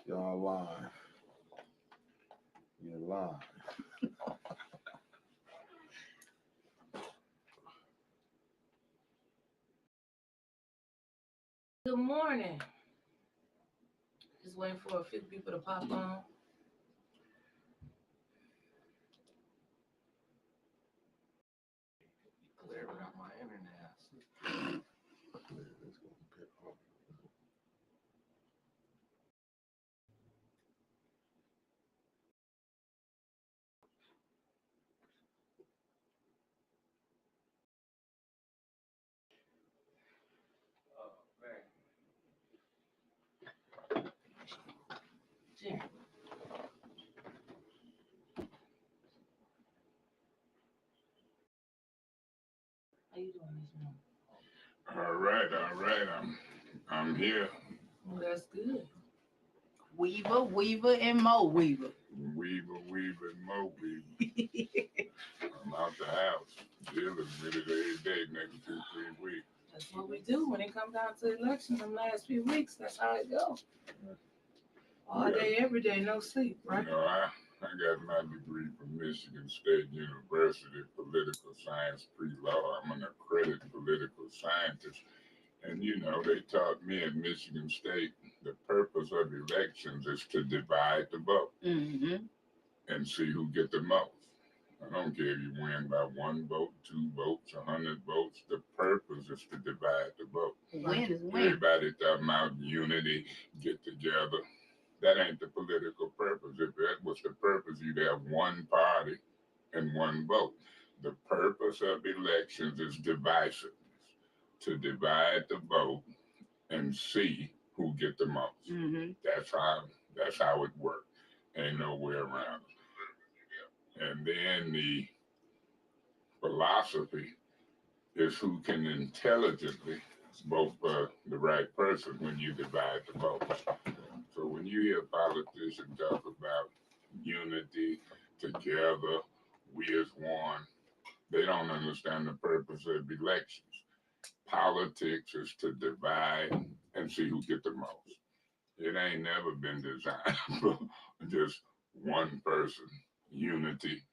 Y'all live. You're live. Good morning. Just waiting for a few people to pop on. Clear out my internet. It's gonna pick up. Oh, man. Jim. How you doing this morning? All right. I'm here. Well, that's good. Weaver, and Mo Weaver. Weaver, Mo Weaver. I'm out the house. Dealing with it every day next 2-3 weeks. That's what we do when it comes down to elections. Them last few weeks, that's how it goes. All day, every day, no sleep, right? You know, I got my degree from Michigan State University, political science pre-law. I'm an accredited political scientist. And, they taught me at Michigan State the purpose of elections is to divide the vote and see who get the most. I don't care if you win by 1 vote, 2 votes, 100 votes. The purpose is to divide the vote. Win is win. Everybody talking about unity, get together. That ain't the political purpose. If that was the purpose, you'd have one party and 1 vote. The purpose of elections is divisiveness, to divide the vote and see who get the most. That's how it works. Ain't no way around it. And then the philosophy is who can intelligently vote for the right person when you divide the vote. So when you hear politicians talk about unity, together, we as one, they don't understand the purpose of elections. Politics is to divide and see who get the most. It ain't never been designed for just one person, unity,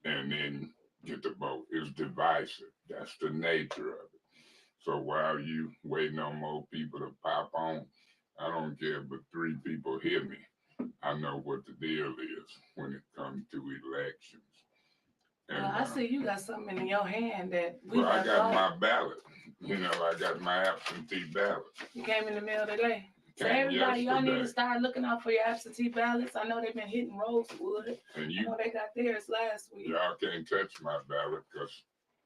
and then get the vote. It's divisive. That's the nature of it. So while you waiting on more people to pop on, I don't care if 3 people hear me. I know what the deal is when it comes to elections. And, Well, I see you got something in your hand that we I got my ballot. I got my absentee ballot. You came in the mail today. So Came everybody, y'all need to yesterday. start looking out for your absentee ballots. I know they've been hitting Rosewood. And I know they got theirs last week. y'all can't touch my ballot because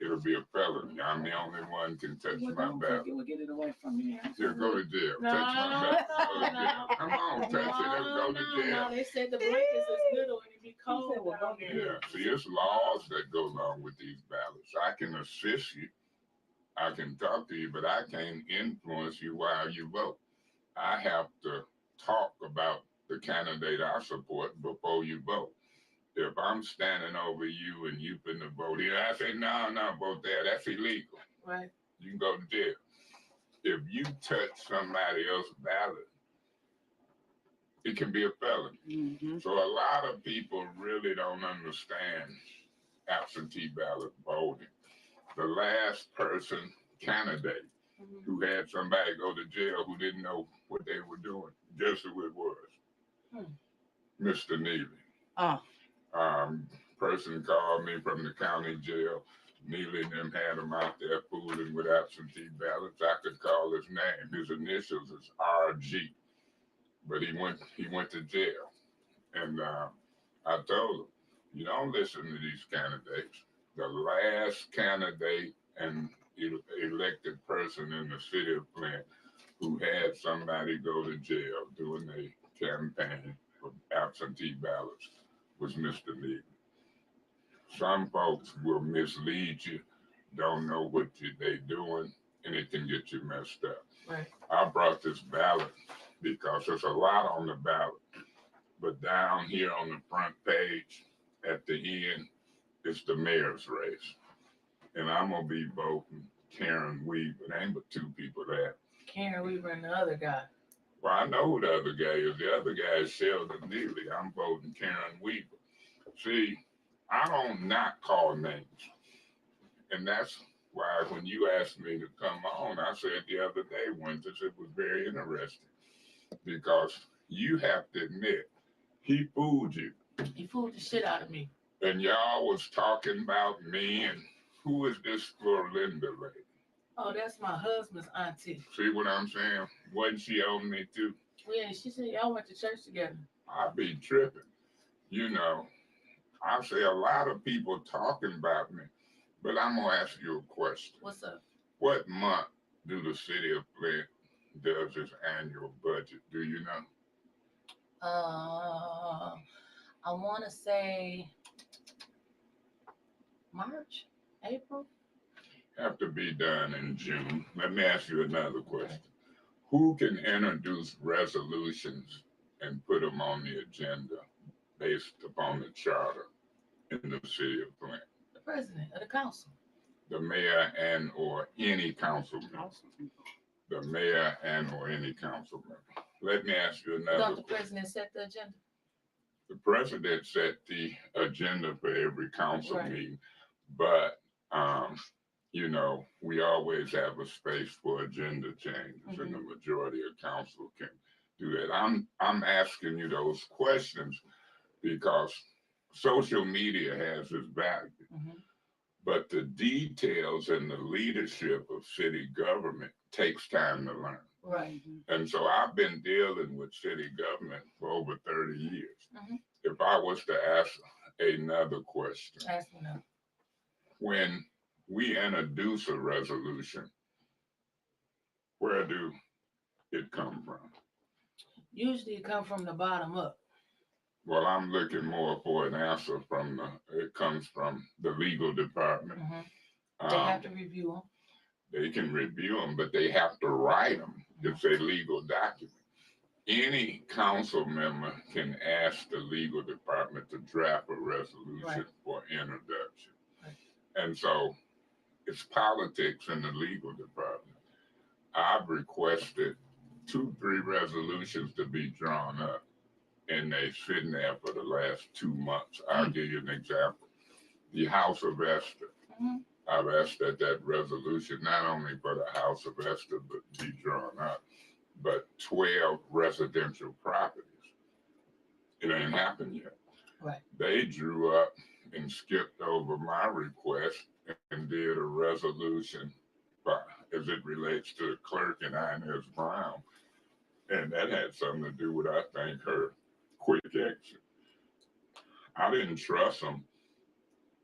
it'll be a felony. I'm the only one can touch Well, my don't ballot. take it. We'll get it away from you. Here, go to jail. No, touch my ballot. no. Come on, touch it. Go to jail. No, they said the blankets is little and it be cold down there. Yeah, see, it's laws that go along with these ballots. I can assist you. I can talk to you, but I can't influence you while you vote. I have to talk about the candidate I support before you vote. If I'm standing over you and you finna vote here, I say, no, vote there. That's illegal. Right. You can go to jail. If you touch somebody else's ballot, it can be a felony. So a lot of people really don't understand absentee ballot voting. The last candidate who had somebody go to jail who didn't know what they were doing, guess who it was? Mr. Neely. Person called me from the county jail. Neely and them had him out there fooling with absentee ballots. I could call his name. His initials is RG. But he went to jail. And I told him, you don't listen to these candidates. The last candidate and elected person in the city of Flint who had somebody go to jail doing a campaign for absentee ballots was Mr. Neely. Some folks will mislead you, don't know what they doing, and it can get you messed up. Right. I brought this ballot because there's a lot on the ballot, but down here on the front page at the end, it's the mayor's race. And I'm going to be voting Karen Weaver. There ain't but 2 people there. Karen Weaver and the other guy. Well, I know who the other guy is. The other guy is Sheldon Neely. I'm voting Karen Weaver. See, I don't not call names. And that's why when you asked me to come on, I said the other day, Wyntis, it was very interesting because you have to admit, he fooled you. He fooled the shit out of me. And y'all was talking about me and who is this Florinda lady? Oh, that's my husband's auntie. See what I'm saying? Wasn't she on me too? Yeah, she said y'all went to church together. I be tripping. You know, I say a lot of people talking about me, but I'm gonna ask you a question. What's up? What month do the city of Flint does its annual budget? Do you know? I want to say March, April. Have to be done in June. Let me ask you another question. Who can introduce resolutions and put them on the agenda based upon the charter in the city of Flint? The president of the council. The mayor and or any council member. The mayor and or any council member. Let me ask you another Don't the question. president set the agenda? The president set the agenda for every council Right. meeting, but you know, we always have a space for agenda changes, and the majority of council can do that. I'm asking you those questions because social media has its value, but the details and the leadership of city government takes time to learn. Right. And so I've been dealing with city government for over 30 years. If I was to ask another question, Ask me now. when we introduce a resolution, where do it come from? Usually it comes from the bottom up. Well, I'm looking more for an answer from it comes from the legal department. They have to review them. They can review them, but they have to write them. It's a legal document. Any council member can ask the legal department to draft a resolution for introduction. And so it's politics in the legal department. I've requested 2-3 resolutions to be drawn up, and they're sitting there for the last 2 months. I'll give you an example. The House of Esther. I've asked that resolution not only for the House of Esther, but be drawn up, but 12 residential properties. It ain't happened yet. Right. They drew up and skipped over my request and did a resolution as it relates to the clerk and Inez Brown. And that had something to do with, I think, her quick exit. I didn't trust them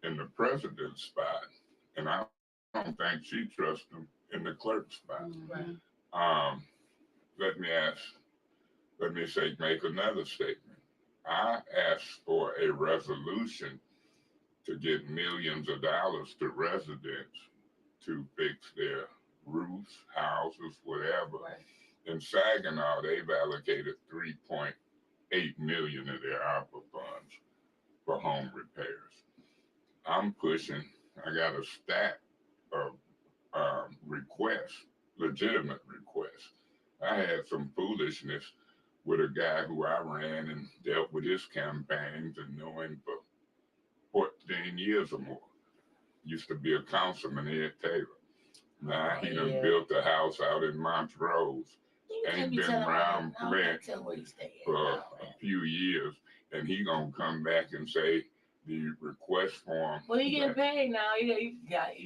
in the president's spot, and I don't think she trusts them in the clerk's spot. Let me make another statement. I asked for a resolution to give millions of dollars to residents to fix their roofs, houses, whatever. In Saginaw, they've allocated $3.8 million of their ARPA funds for home repairs. I'm pushing. I got a stack of requests, legitimate requests. I had some foolishness with a guy who I ran and dealt with his campaigns and knew him for 14 years or more. Used to be a councilman here at Taylor. Now he done built a house out in Montrose. Ain't been around Flint for a few years, and he gonna come back and say the request form. Well, you getting paid now. You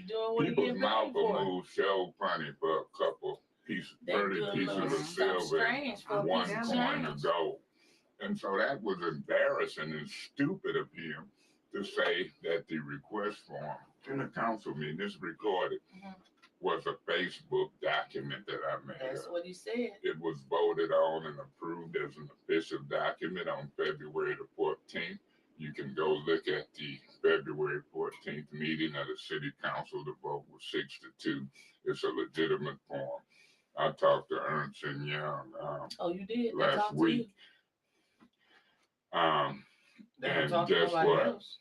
doing what you getting paid for. People's mouth will move so funny for a couple pieces, 30 pieces of silver, and 1 coin of gold. And so that was embarrassing and stupid of him to say that the request form in the council meeting, this recorded, was a Facebook document that I made. That's what he said. It was voted on and approved as an official document on February the 14th. You can go look at the February 14th meeting of the city council. The vote was 6-2. It's a legitimate form. I talked to Ernst and Young. You did? Last week. And guess what? Else.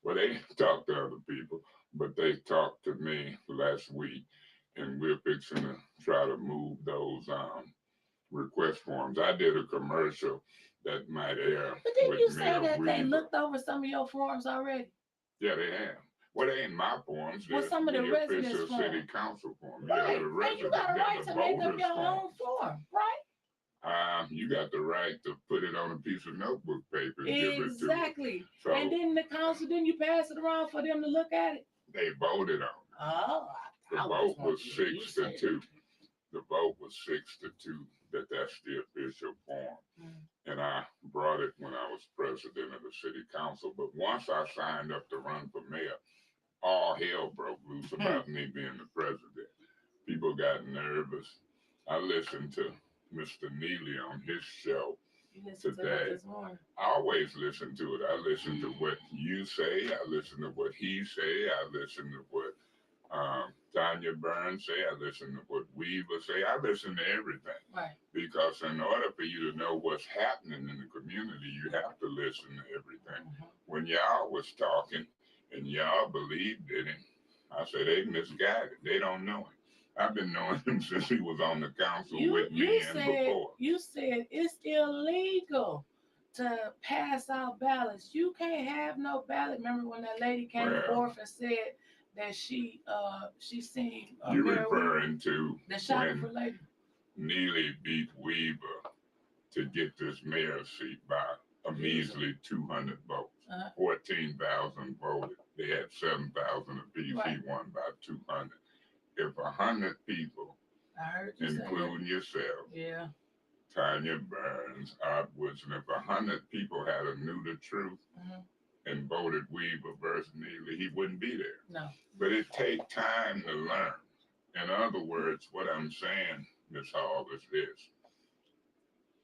Well, they talked to other people, but they talked to me last week, and we're fixing to try to move those request forms. I did a commercial that might air But didn't with you say Mayor that they Weaver. looked over some of your forms already? Yeah, they have. Well, they ain't my forms. Well, They're some of the residents' official forms. city council forms. Right. Yeah, the And you resident, got a they're right the to make up voters' your forms. own form, right? You got the right to put it on a piece of notebook paper and give it to it. Exactly. So And then the council, didn't you pass it around for them to look at it? they voted on it. Oh, The vote was 6-2. The vote was 6-2 that that's the official form. And I brought it when I was president of the city council. But once I signed up to run for mayor, all hell broke loose about me being the president. People got nervous. I listened to Mr. Neely on his show today. I always listen to it. I listen to what you say. I listen to what he say. I listen to what Tanya Burns say. I listen to what Weaver say. I listen to everything. Right. Because in order for you to know what's happening in the community, you have to listen to everything. When y'all was talking and y'all believed in him, I said they misguided. They don't know him. I've been knowing him since he was on the council with me and before. You said it's illegal to pass out ballots. You can't have no ballot. Remember when that lady came forth and said that she seen you referring to the shopper lady. Neely beat Weaver to get this mayor's seat by a measly 200 votes. 14,000 voted. They had 7,000 apiece. Right. He won by 200. If 100 people, including yourself, Tanya Burns, Art Woodson, if 100 people had a knew the truth and voted Weaver versus Neely, he wouldn't be there. No. But it takes time to learn. In other words, what I'm saying, Ms. Hall, is this.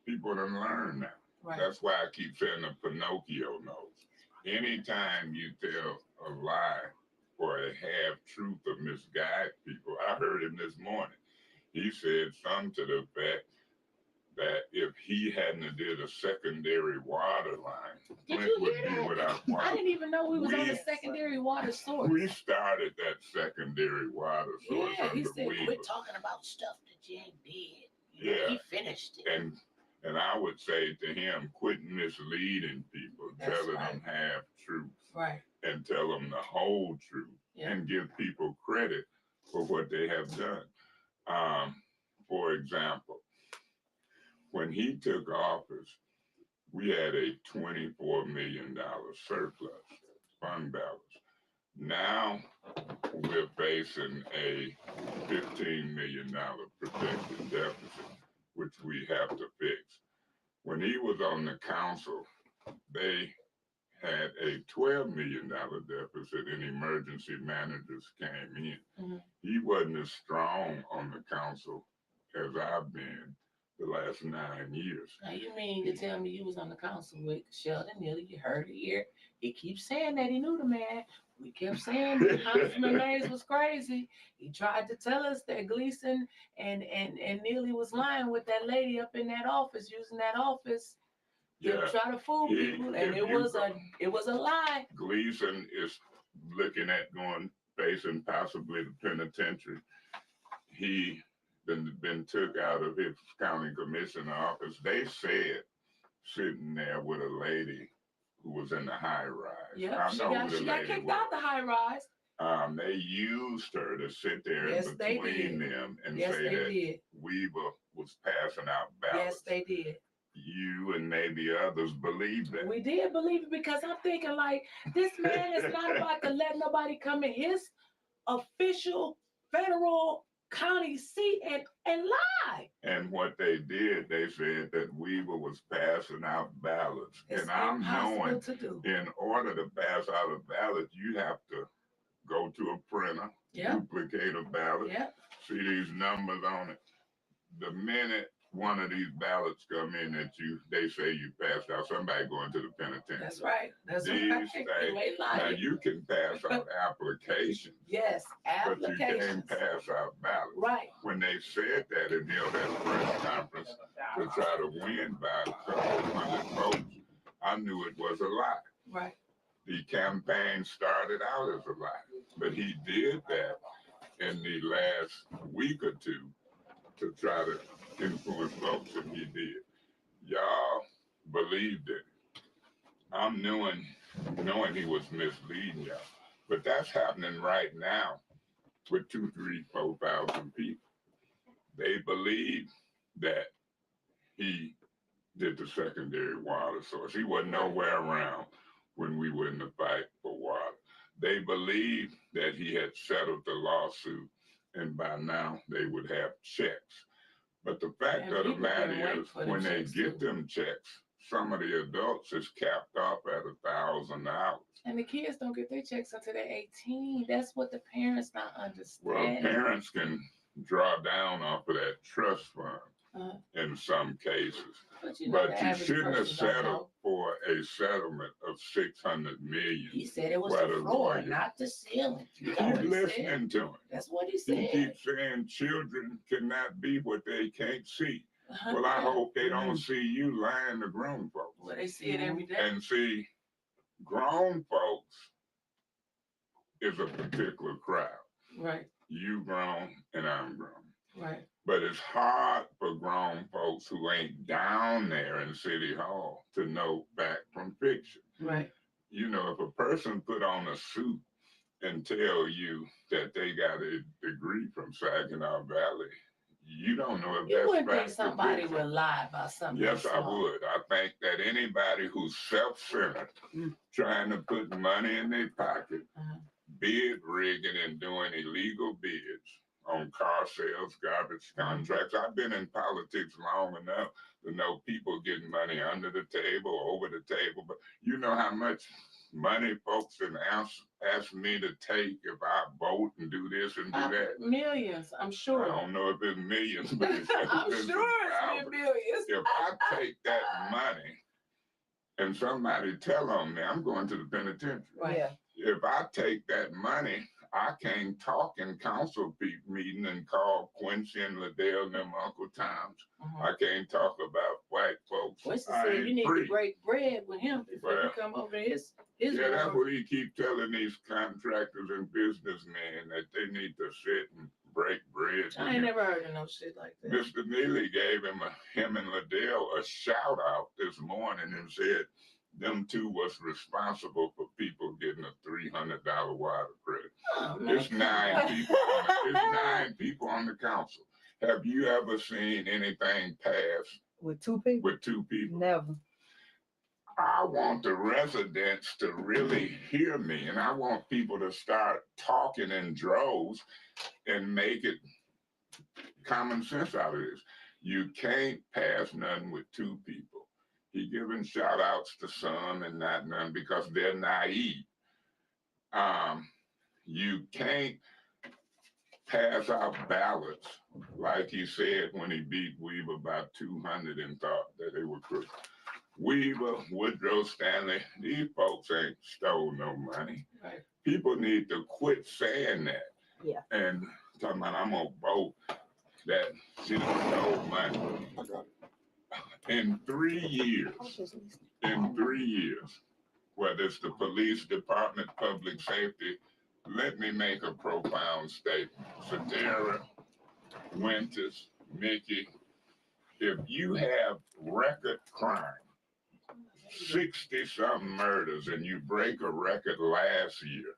People don't learn now. Right. That's why I keep saying the Pinocchio nose. Anytime you tell a lie or a half-truth or misguide people, I heard him this morning. He said something to the fact that if he hadn't did a secondary water line, Flint would be without water. I didn't even know we was on a secondary water source. We started that secondary water source. Yeah, he said, Weaver. quit talking about stuff that you ain't did. He finished it. And I would say to him, quit misleading people, telling them half truth. Right. And tell them the whole truth and give people credit for what they have done. For example, when he took office, we had a $24 million surplus fund balance. Now we're facing a $15 million projected deficit, which we have to fix. When he was on the council, they had a $12 million deficit and emergency managers came in. He wasn't as strong on the council as I've been the last 9 years. Now you mean to tell me you was on the council with Sheldon Neely? You heard it here. He keeps saying that he knew the man. We kept saying that Councilman Mays was crazy. He tried to tell us that Gleason and Neely was lying with that lady up in that office, using that office to try to fool people, and it was a lie. Gleason is looking at facing possibly the penitentiary. He been took out of his county commissioner office. They said sitting there with a lady who was in the high rise. Yeah, she got kicked out the high rise. They used her to sit there in between them and say that Weaver was passing out ballots. Yes, they did. You and maybe others believe that. We did believe it because I'm thinking like, this man is not about to let nobody come in his official federal county seat and lie. And what they did, they said that Weaver was passing out ballots. It's and I'm knowing to do. In order to pass out a ballot, you have to go to a printer, duplicate a ballot, see these numbers on it. The minute one of these ballots come in that they say you passed out, somebody going to the penitentiary. That's right. Now you can pass out applications. Yes, applications. But you can't pass out ballots. Right. When they said that and held that press conference to try to win by a couple hundred votes, I knew it was a lie. Right. The campaign started out as a lie, but he did that in the last week or two to try to influence folks if he did. Y'all believed it. I'm knowing he was misleading y'all. But that's happening right now with 2, 3, 4,000 people. They believe that he did the secondary water source. He wasn't nowhere around when we were in the fight for water. They believed that he had settled the lawsuit, and by now they would have checks. But the fact And of the people been matter waiting is, for the when they checks, get too. them checks, some of the adults is capped off at $1,000. And the kids don't get their checks until they're 18. That's what the parents not Well, understanding. parents can draw down off of that trust fund Uh, in some cases. but you know, But the you average shouldn't have person don't settled know. for a settlement of $600 million. He said it was Why the the floor, lawyer- not the ceiling. You know Keep what he said? listening to him. That's what he He said. keeps saying children cannot be what they can't see. Well, I hope they don't see you lying to grown folks. Well, they see it every day. And see, grown folks is a particular crowd. Right, You grown and I'm grown. right. But it's hard for grown folks who ain't down there in City Hall to know fact from fiction. Right. You know, if a person put on a suit and tell you that they got a degree from Saginaw Valley, you don't know if You that's wouldn't think fact or somebody fiction. would lie about something. Yes, that I small. would. I think that anybody who's self-centered, trying to put money in their pocket, Uh-huh. bid rigging and doing illegal bids on car sales, garbage contracts. I've been in politics long enough to know people getting money under the table, over the table. But you know how much money folks have asked me to take if I vote and do this and do that? Millions, I'm sure. I don't know if it's millions, but it's I'm it's sure thousands. it's millions. If I take that money and somebody tell on me, I'm going to the penitentiary. Right. Yeah. If I take that money, I can't talk in council meeting and call Quincy and Liddell and them Uncle Toms. Uh-huh. I can't talk about white folks. Quincy I said ain't you need free. to break bread with him before Well, you come over to his Yeah, that's world. what he keep telling these contractors and businessmen, that they need to sit and break bread with I ain't him. never heard of no shit like that. Mr. Neely gave him and Liddell a shout out this morning and said them two was responsible for people getting a $300 water credit. Oh, man, It's come nine on. people on it's 9 people on the council. Have you ever seen anything pass With 2 people? with 2 people? Never. I want the residents to really hear me, and I want people to start talking in droves and make it common sense out of this. You can't pass nothing with 2 people. He giving shout outs to some and not none because they're naive. You can't pass out ballots like he said when he beat Weaver by 200 and thought that they were crooked. Weaver, Woodrow Stanley, these folks ain't stole no money. Right. People need to quit saying that. Yeah. And talking about I'm gonna vote that she don't stole money. In 3 years, whether it's the police department, public safety, let me make a profound statement. Sadara, Wyntis, Mickey, if you have record crime, 60-something murders, and you break a record last year,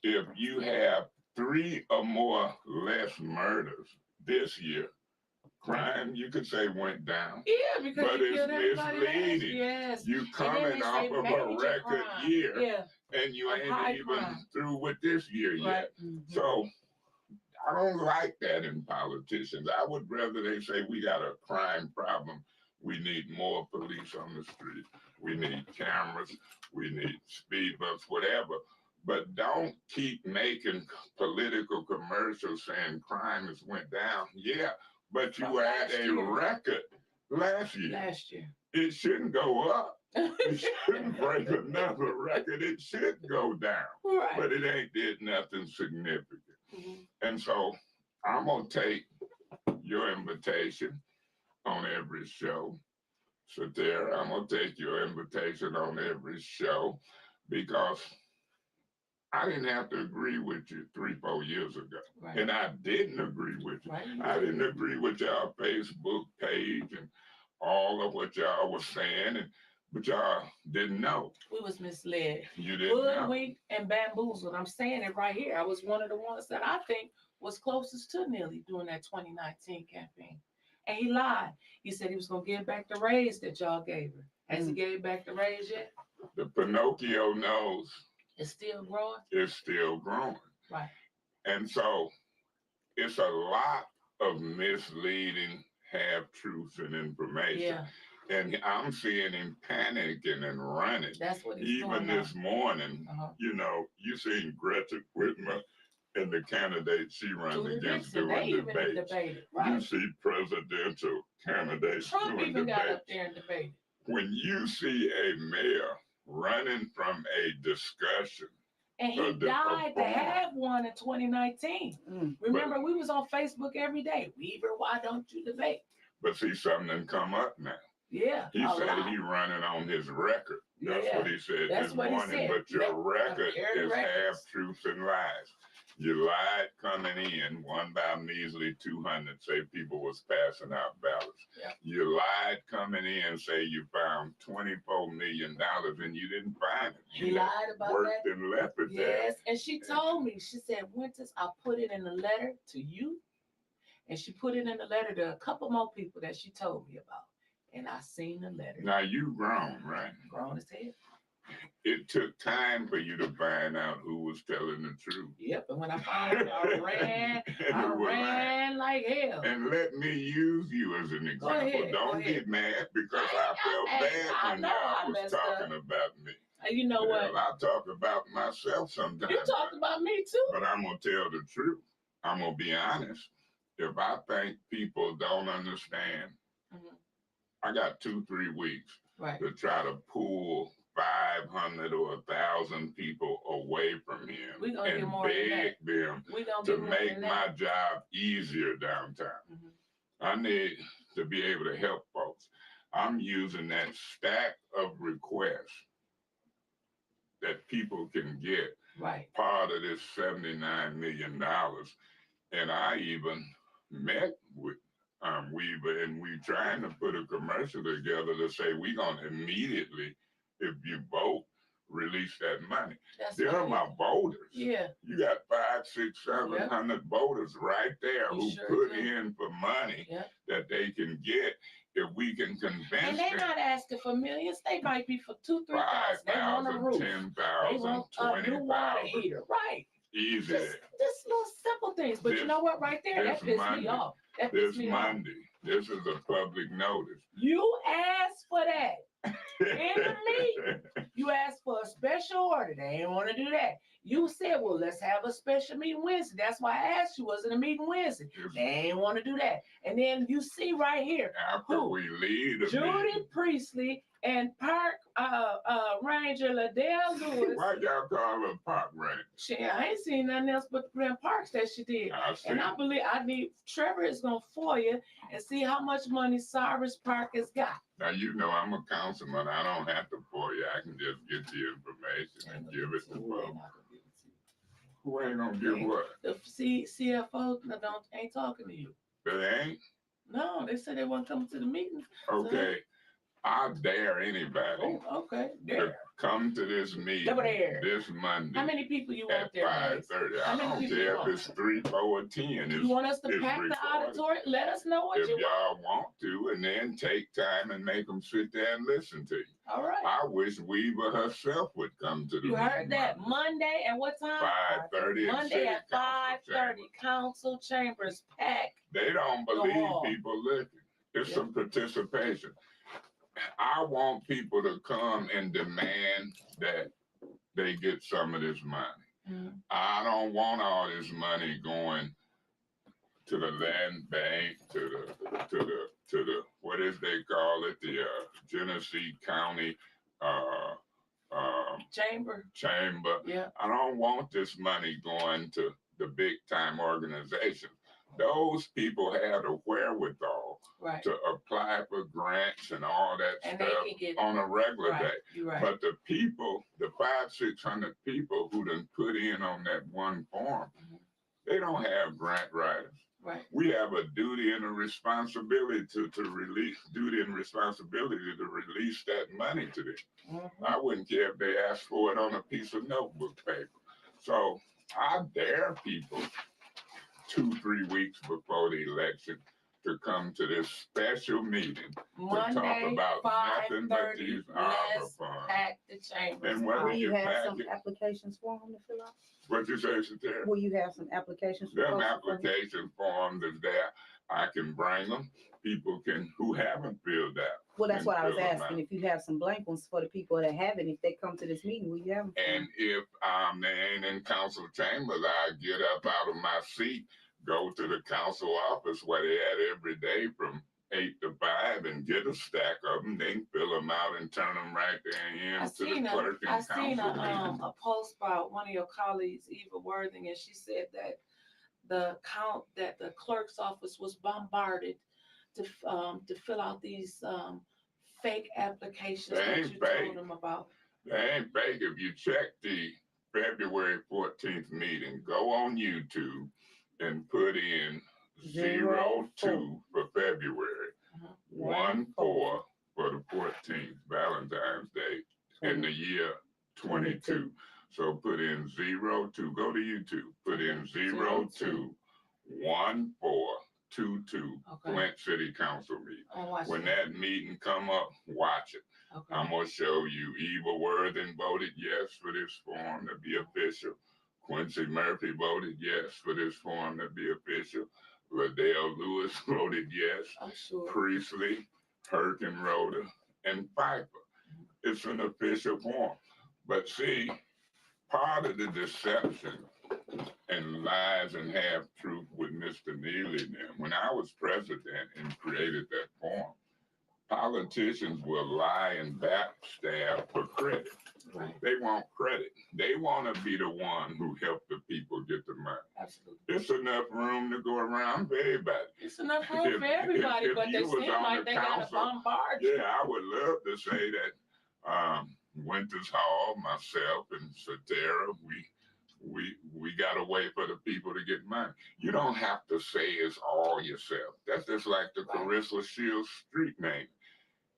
if you have 3 or more less murders this year, crime, you could say, went down. Yeah, because But you it's killed everybody last. misleading. Yes. You And then coming they off say of a major record crime. year, Yeah. and you Of high ain't even crime. through with this year yet. Right. So I don't like that in politicians. I would rather they say we got a crime problem. We need more police on the street. We need cameras. We need speed bumps, whatever. But don't keep making political commercials saying crime has went down. Yeah, but you From had last a year. record last year. Last year. It shouldn't go up. It shouldn't break another record. It should go down. Right. But it ain't did nothing significant. Mhm. And so I'm going to take your invitation on every show. So there, I'm going to take your invitation on every show because I didn't have to agree with you 3-4 years ago. Right. And I didn't agree with you. Right. I didn't agree with y'all Facebook page and all of what y'all was saying, but y'all didn't know. We was misled. You didn't know. Hoodwinked and bamboozled. I'm saying it right here. I was one of the ones that I think was closest to Nelly during that 2019 campaign. And he lied. He said he was going to give back the raise that y'all gave her. Has he gave back the raise yet? The Pinocchio nose It's still growing? is still growing. Right. And so it's a lot of misleading half-truths and information. Yeah. And I'm seeing him panicking and running. That's what he's doing Even now. this morning, you know, you seen Gretchen Whitmer and the candidate she runs Judy against Dixon, they doing even debates. debated. You Right. see presidential candidates Trump doing even got debates. up there and debated. When you see a mayor running from a discussion, And he died to have one in 2019. Remember, we was on Facebook every day. Weaver, why don't you debate? but see, something done come up now. Yeah. He a said lot. he running on his record. That's Yeah, what he said that's this what he morning. said. But your record Aired is records. half-truths and lies. You lied coming in, won by a measly 200, say people was passing out ballots. Yeah. You lied coming in, say you found $24 million and you didn't find it. He lied about worked that. and left it there. Yes, and she told me, she said, Wyntis, I put it in a letter to you, and she put it in a letter to a couple more people that she told me about. And I seen the letter. Now you grown, right? Grown as hell. It took time for you to find out who was telling the truth. Yep, and when I found out, I ran, And I who was lying. ran like hell. And let me use you as an example. ahead, Don't go get ahead. mad because I I felt ain't- bad I when know I y'all was messed talking up. about me. You know what? Well, I talk about myself sometimes. You talked about me too. But I'm going to tell the truth. I'm going to be honest. If I think people don't understand, I got 2-3 weeks Right. to try to pull 500 or 1,000 people away from him We gonna get and more than beg them We gonna to get more make than my that. job easier downtown. I need to be able to help folks. I'm using that stack of requests that people can get Right. part of this $79 million. And I even met with Weaver, and we trying to put a commercial together to say we're gonna immediately, if you vote, release that money. That's They're right. my voters. Yeah. You got 500, 600, 700 voters right there You who sure put do. in for money Yep. that they can get if we can convince And they're them. not asking for millions. They might be for 2,000, 3,000. They want a 5,000, roof. 10,000, They want a new water 20,000. heater. Right. Easy. Just little simple things. But you know what? Right there, that this pissed me Monday. off. That This pissed me off. Monday. This is a public notice. You asked for that. In the meeting. You asked for a special order. They didn't want to do that. You said, well, let's have a special meeting Wednesday. That's why I asked you, was it a meeting Wednesday? They didn't want to do that. And then you see right here, After we leave the Judy meeting. Priestley and Park Ranger Liddell Lewis. Why y'all call her Park Ranger? I ain't seen nothing else but the Grand Parks that she did. I see. And I believe Trevor is gonna foil you and see how much money Cyrus Park has got. Now, you know I'm a councilman. I don't have to for you. I can just get the information and give it to folks. Who ain't gonna give what? The CFO ain't talking to you. They ain't? No, they said they weren't coming to the meetings. Okay. I dare anybody Oh, okay. to There. come to this meeting Over there. this Monday How many people you want at there, Max? 5:30. How I many don't people care you if want? it's 3, 4, or 10. You want us to it's pack the recorded. auditorium? Let us know what If you want. y'all want to, and then take time and make them sit there and listen to you. All right. I wish Weaver herself would come to the You meeting heard that. Monday at what time? 5:30. Monday at 5:30. Council chambers packed. They don't The believe hall. people listen. It's Yeah. some participation. I want people to come and demand that they get some of this money. Mhm. I don't want all this money going to the land bank, to the what is they call it, the Genesee County Chamber. Chamber. Yeah. I don't want this money going to the big time organizations. those people have the wherewithal Right. to apply for grants and all that And they stuff can get on a regular right. day. You're right. But the people, the 500-600 people who done put in on that one form, they don't have grant writers. Right. We have a duty and a responsibility to release that money to them. I wouldn't care if they asked for it on a piece of notebook paper. So I dare people 2-3 weeks before the election to come to this special meeting Monday, to talk about nothing but 5:30, these let's funds. pack the chambers. And when Will you you have pack some it, applications for them to fill out? what you say, Satara? Will you have some applications? for Them folks to fill out? application forms is there. I can bring them. People who haven't filled out. Well, that's can what I was fill 'em asking. out. If you have some blank ones for the people that haven't, if they come to this meeting, will you have them? And if they ain't in council chambers, I get up out of my seat, go to the council office where they at every day from 8 to 5 and get a stack of them. They can fill them out and turn them right there in to the clerk I and seen council meeting. a post about one of your colleagues, Eva Worthing, and she said that the clerk's office was bombarded to fill out these fake applications They that ain't you fake. told them about. They ain't fake. If you check the February 14th meeting, go on YouTube and put in 02 for February, 14 for the 14th, Valentine's Day, in the year 22. So put in 02, go to YouTube, put in 02 1422 Okay. Flint City Council meeting. I'll watch When that. that meeting come up, watch it. Okay. I'm gonna show you Eva Worthing voted yes for this form to be official. Quincy Murphy voted yes for this form to be official. Liddell Lewis voted yes. I'm sure. Priestley, Herkenroder, and Piper. It's an official form. But see, part of the deception and lies and half-truth with Mr. Neely and them, when I was president and created that form, politicians will lie and backstab for credit. Right. They want credit. They want to be the one who helped the people get the money. Absolutely. It's enough room to go around for everybody. It's enough room for everybody, if but they you was seem on like the they gotta council, bombard you. Yeah, I would love to say that Wyntis Hall, myself, and Satara, we got a way for the people to get money. You don't have to say it's all yourself. That's just like the Clarissa Shields street name.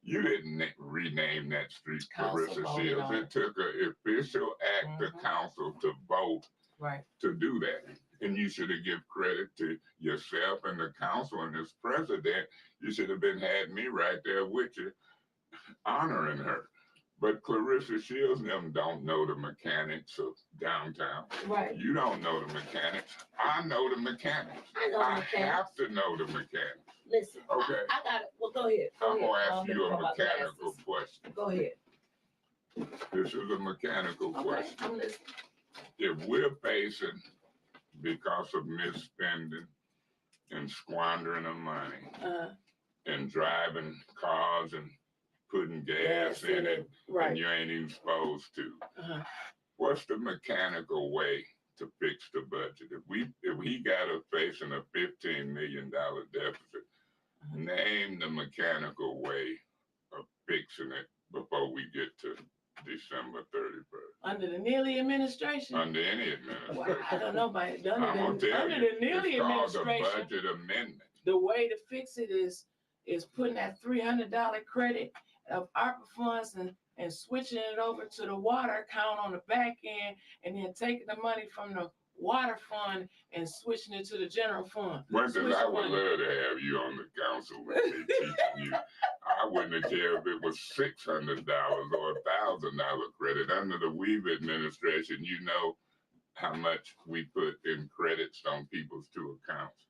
You didn't rename that street Council Clarissa voted Shields. on It took an official act of council to vote Right. to do that. And you should have given credit to yourself and the council and this president. You should have had me right there with you, honoring her. But Clarissa Shields and them don't know the mechanics of downtown. Right. You don't know the mechanics. I know the mechanics. I know the mechanics. have to know the mechanics. Listen, Okay. I got it. Well, go ahead. I'm ahead. gonna ask I'm you gonna a put my mechanical glasses. question. Go ahead. This is a mechanical Okay. question. I'm listening. If we're facing, because of misspending and squandering of money and driving cars and putting gas in it, and you ain't even supposed to, what's the mechanical way to fix the budget? If he got us facing a $15 million deficit, name the mechanical way of fixing it before we get to December 31st. Under the Neely administration. Under any administration. I don't know about it. Under I'm gonna the tell you, Neely it's called a administration, budget amendment. the way to fix it is putting that $300 credit of ARPA funds and switching it over to the water account on the back end, and then taking the money from the water fund and switching it to the general fund. Wyntis, I would Switch love to have you on the council with me teaching you. I wouldn't have cared if it was $600 or $1,000 credit. Under the Weaver administration, you know how much we put in credits on people's two accounts.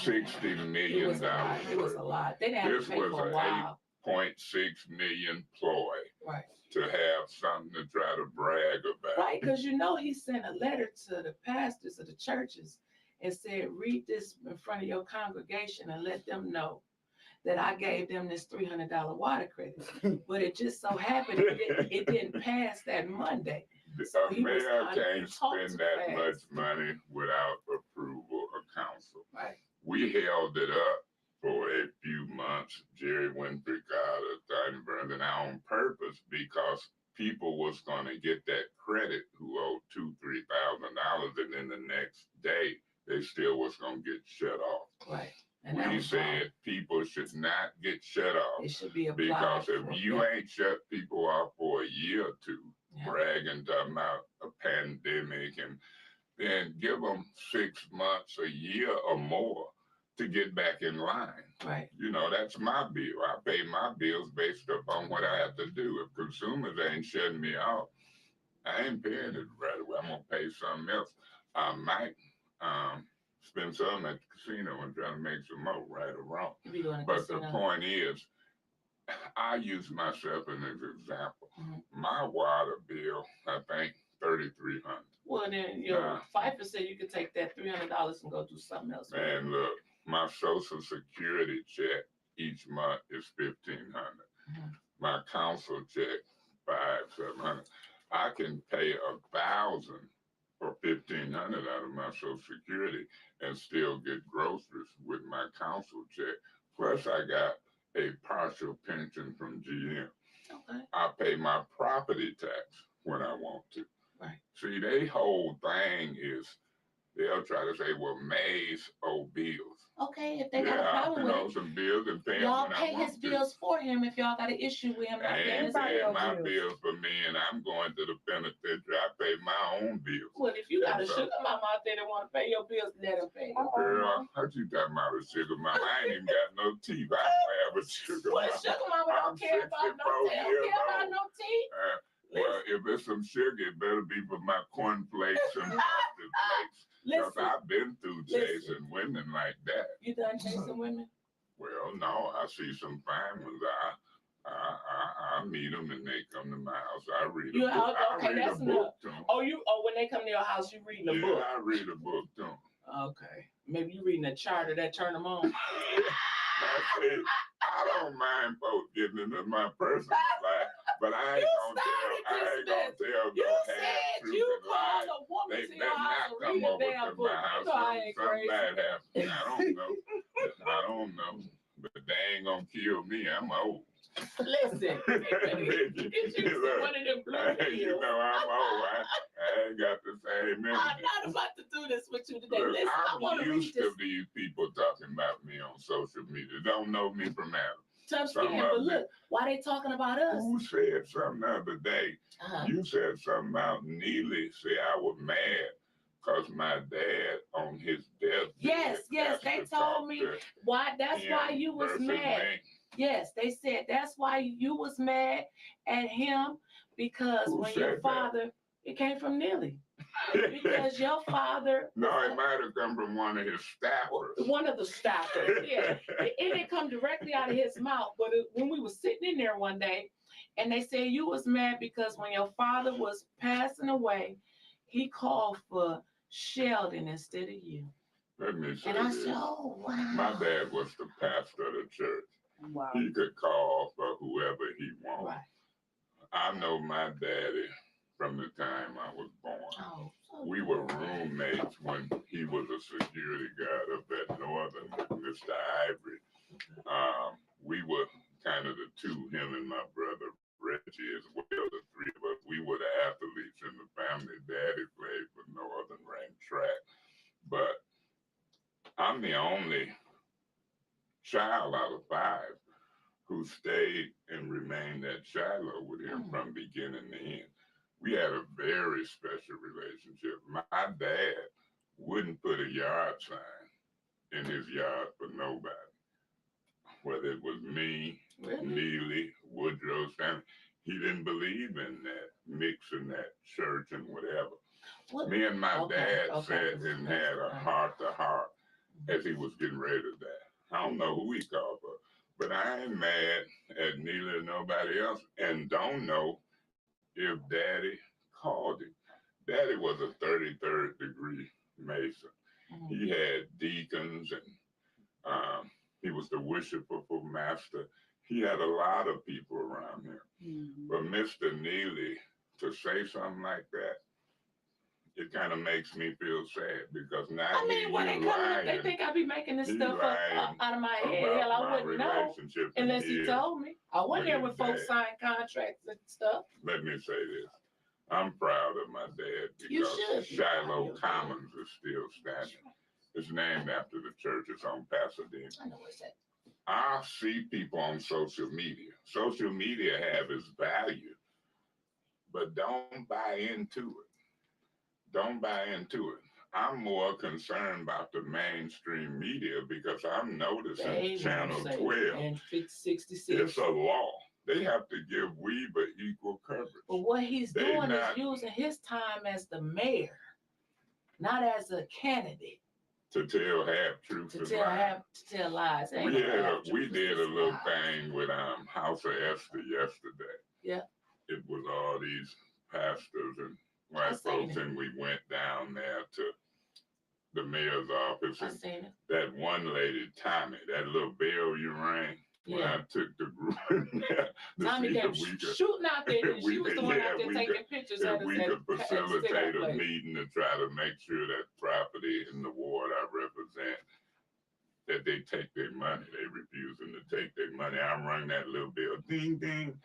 $60 million. It was a lot. It was a lot. They didn't have This to pay was for a an while. 8.6 million ploy Right. to have something to try to brag about. Right, because he sent a letter to the pastors of the churches and said, read this in front of your congregation and let them know that I gave them this $300 water credit. But it just so happened it didn't pass that Monday. So A he was mayor trying to can't talk spend too that fast. much money without approval of council. Right. we held it up for a few months. Jerry Wyntis got a Steinberg on purpose because people was going to get that credit who owed $2,000-3,000, and then the next day they still was going to get shut off. Right. And that We was said wrong. people should not get shut off It should be applied. because if for- you ain't shut people off for a year or two, Yeah. bragging talking about a pandemic, and then give them 6 months, a year or more to get back in line. Right. You know, that's my bill. I pay my bills based upon what I have to do. If consumers ain't shutting me off, I ain't paying it right away. I'm gonna pay something else. I might spend some at the casino and try to make some more, right or wrong. If you go in a But the casino. point is, I use myself as an example. Mhm. My water bill, I think, $3,300. Well, then your Nah. Pfeiffer said you could take that $300 and go do something else. with it. And look, my Social Security check each month is $1,500. Mhm. My council check, $500-700. I can pay $1,000 or $1,500 out of my Social Security and still get groceries with my council check. Plus, I got a partial pension from GM. Okay. I pay my property tax when I want to. Right. See, they whole thing is they'll try to say, well, Mays owe bills. Okay, if they got a Yeah, I problem can with owe it, some bills and pay them y'all when I pay want his to. bills for him if y'all got an issue with him not I paying ain't his Everybody paying owe bills. my bills. bills for me, and I'm going to the penitentiary. I pay my own bills. Well, if you got a And so- sugar mama out there that want to pay your bills, let him pay them. Girl, what you talking about a sugar mama? I ain't even got no teeth. I don't have a sugar Well, mama. sugar mama I'm don't care about no 64 tail, years care about old. no teeth. Well, if it's some sugar, it better be for my cornflakes and frosted flakes. Because Listen, I've been through Listen. chasing women like that. you done chasing women? Well, no, I see some fine ones. I meet them and they come to my house. I read a You book. I okay, read that's a book to them. When they come to your house, you reading a Yeah, book. I read a book to them. Okay. Maybe you reading a charter that turn them on. Now, see, I don't mind folks getting into my personal life, but I ain't You gonna started tell You no half said truth you and lies. called a woman They to your better house not and come read a over damn to book. my house. You know I ain't Something crazy. bad happens. I don't know. I don't know. But they ain't gonna kill me. I'm old. Listen, get you one of them blue You pills. know I'm old. I ain't got the same I'm energy. not about to do this with you today. Look, Listen, I want I'm to read used to this these people talking about me on social media. Don't know me from Adam. tough some skin, of but them. look, why they talking about us? Who said something the other day? Uh-huh. You said something about Neely. Say I was mad because my dad on his deathbed. Yes, asked they to told talk me to why. That's him why you was versus mad. me. Yes, they said that's why you was mad at him because Who when said your that? father, it came from Neely. Because your father, No, it might have come from one of his staffers. one of the staffers, yeah, it didn't come directly out of his mouth. But when we was sitting in there one day, and they said you was mad because when your father was passing away, he called for Sheldon instead of you. Let me say And I this. said, oh wow. My dad was the pastor of the church. Wow. He could call for whoever he wanted. Right. I know my daddy from the time I was born. Oh, so We were roommates when he was a security guard up at Northern with Mr. Ivory. We were kind of the two, him and my brother Reggie as well, the three of us. We were the athletes in the family. Daddy played for Northern, ran track. But I'm the only child out of 5 who stayed and remained at Shiloh with him from beginning to end. We had a very special relationship. My dad wouldn't put a yard sign in his yard for nobody, whether it was me, really? Neely, Woodrow, Stanley. He didn't believe in that, mixing that church and whatever. What? Me and my Okay, dad okay, sat and had a heart-to-heart as he was getting ready to die. I don't know who he called for, but I ain't mad at neither nobody else, and don't know if Daddy called him. Daddy was a 33rd degree Mason. Mhm. He had deacons, and he was the worshipful master. He had a lot of people around him. Mhm. But Mr. Neely, to say something like that, it kind of makes me feel sad because now I mean, when they you come up, they lying think I be making this He stuff up lying out of my head. Hell, about I my wouldn't know relationship and unless he his told me. I went with there his with folks dad. signing contracts and stuff. Let me say this. I'm proud of my dad You because should be proud of Shiloh your dad. Commons is still standing. It's named after the church. It's on Pasadena. I know what's that. I see people on social media. Social media have its value, but don't buy into it. Don't buy into it. I'm more concerned about the mainstream media because I'm noticing They Channel won't say 12. and 66. It's a law. They have to give Weaver equal coverage. But what he's They doing not- is using his time as the mayor, not as a candidate, To tell half truth to and tell lies. lies. It ain't We no had half we truth, it's did a just little lies. thing with House of Esther yesterday. Yeah. It was all these pastors and white seen folks, it. and we went down there to the mayor's office, I and seen it. that one lady, Tommy, that little bell you rang when Yeah. I took the group in there to Tommy see came if we could. shooting out there. if we She was the could- one yeah, out there we taking could- pictures If at us we at could at sit-up facilitate a place. meeting to try to make sure that property in the ward I represent, that they take their money. They refusing to take their money. I'm running that little bell, ding, ding.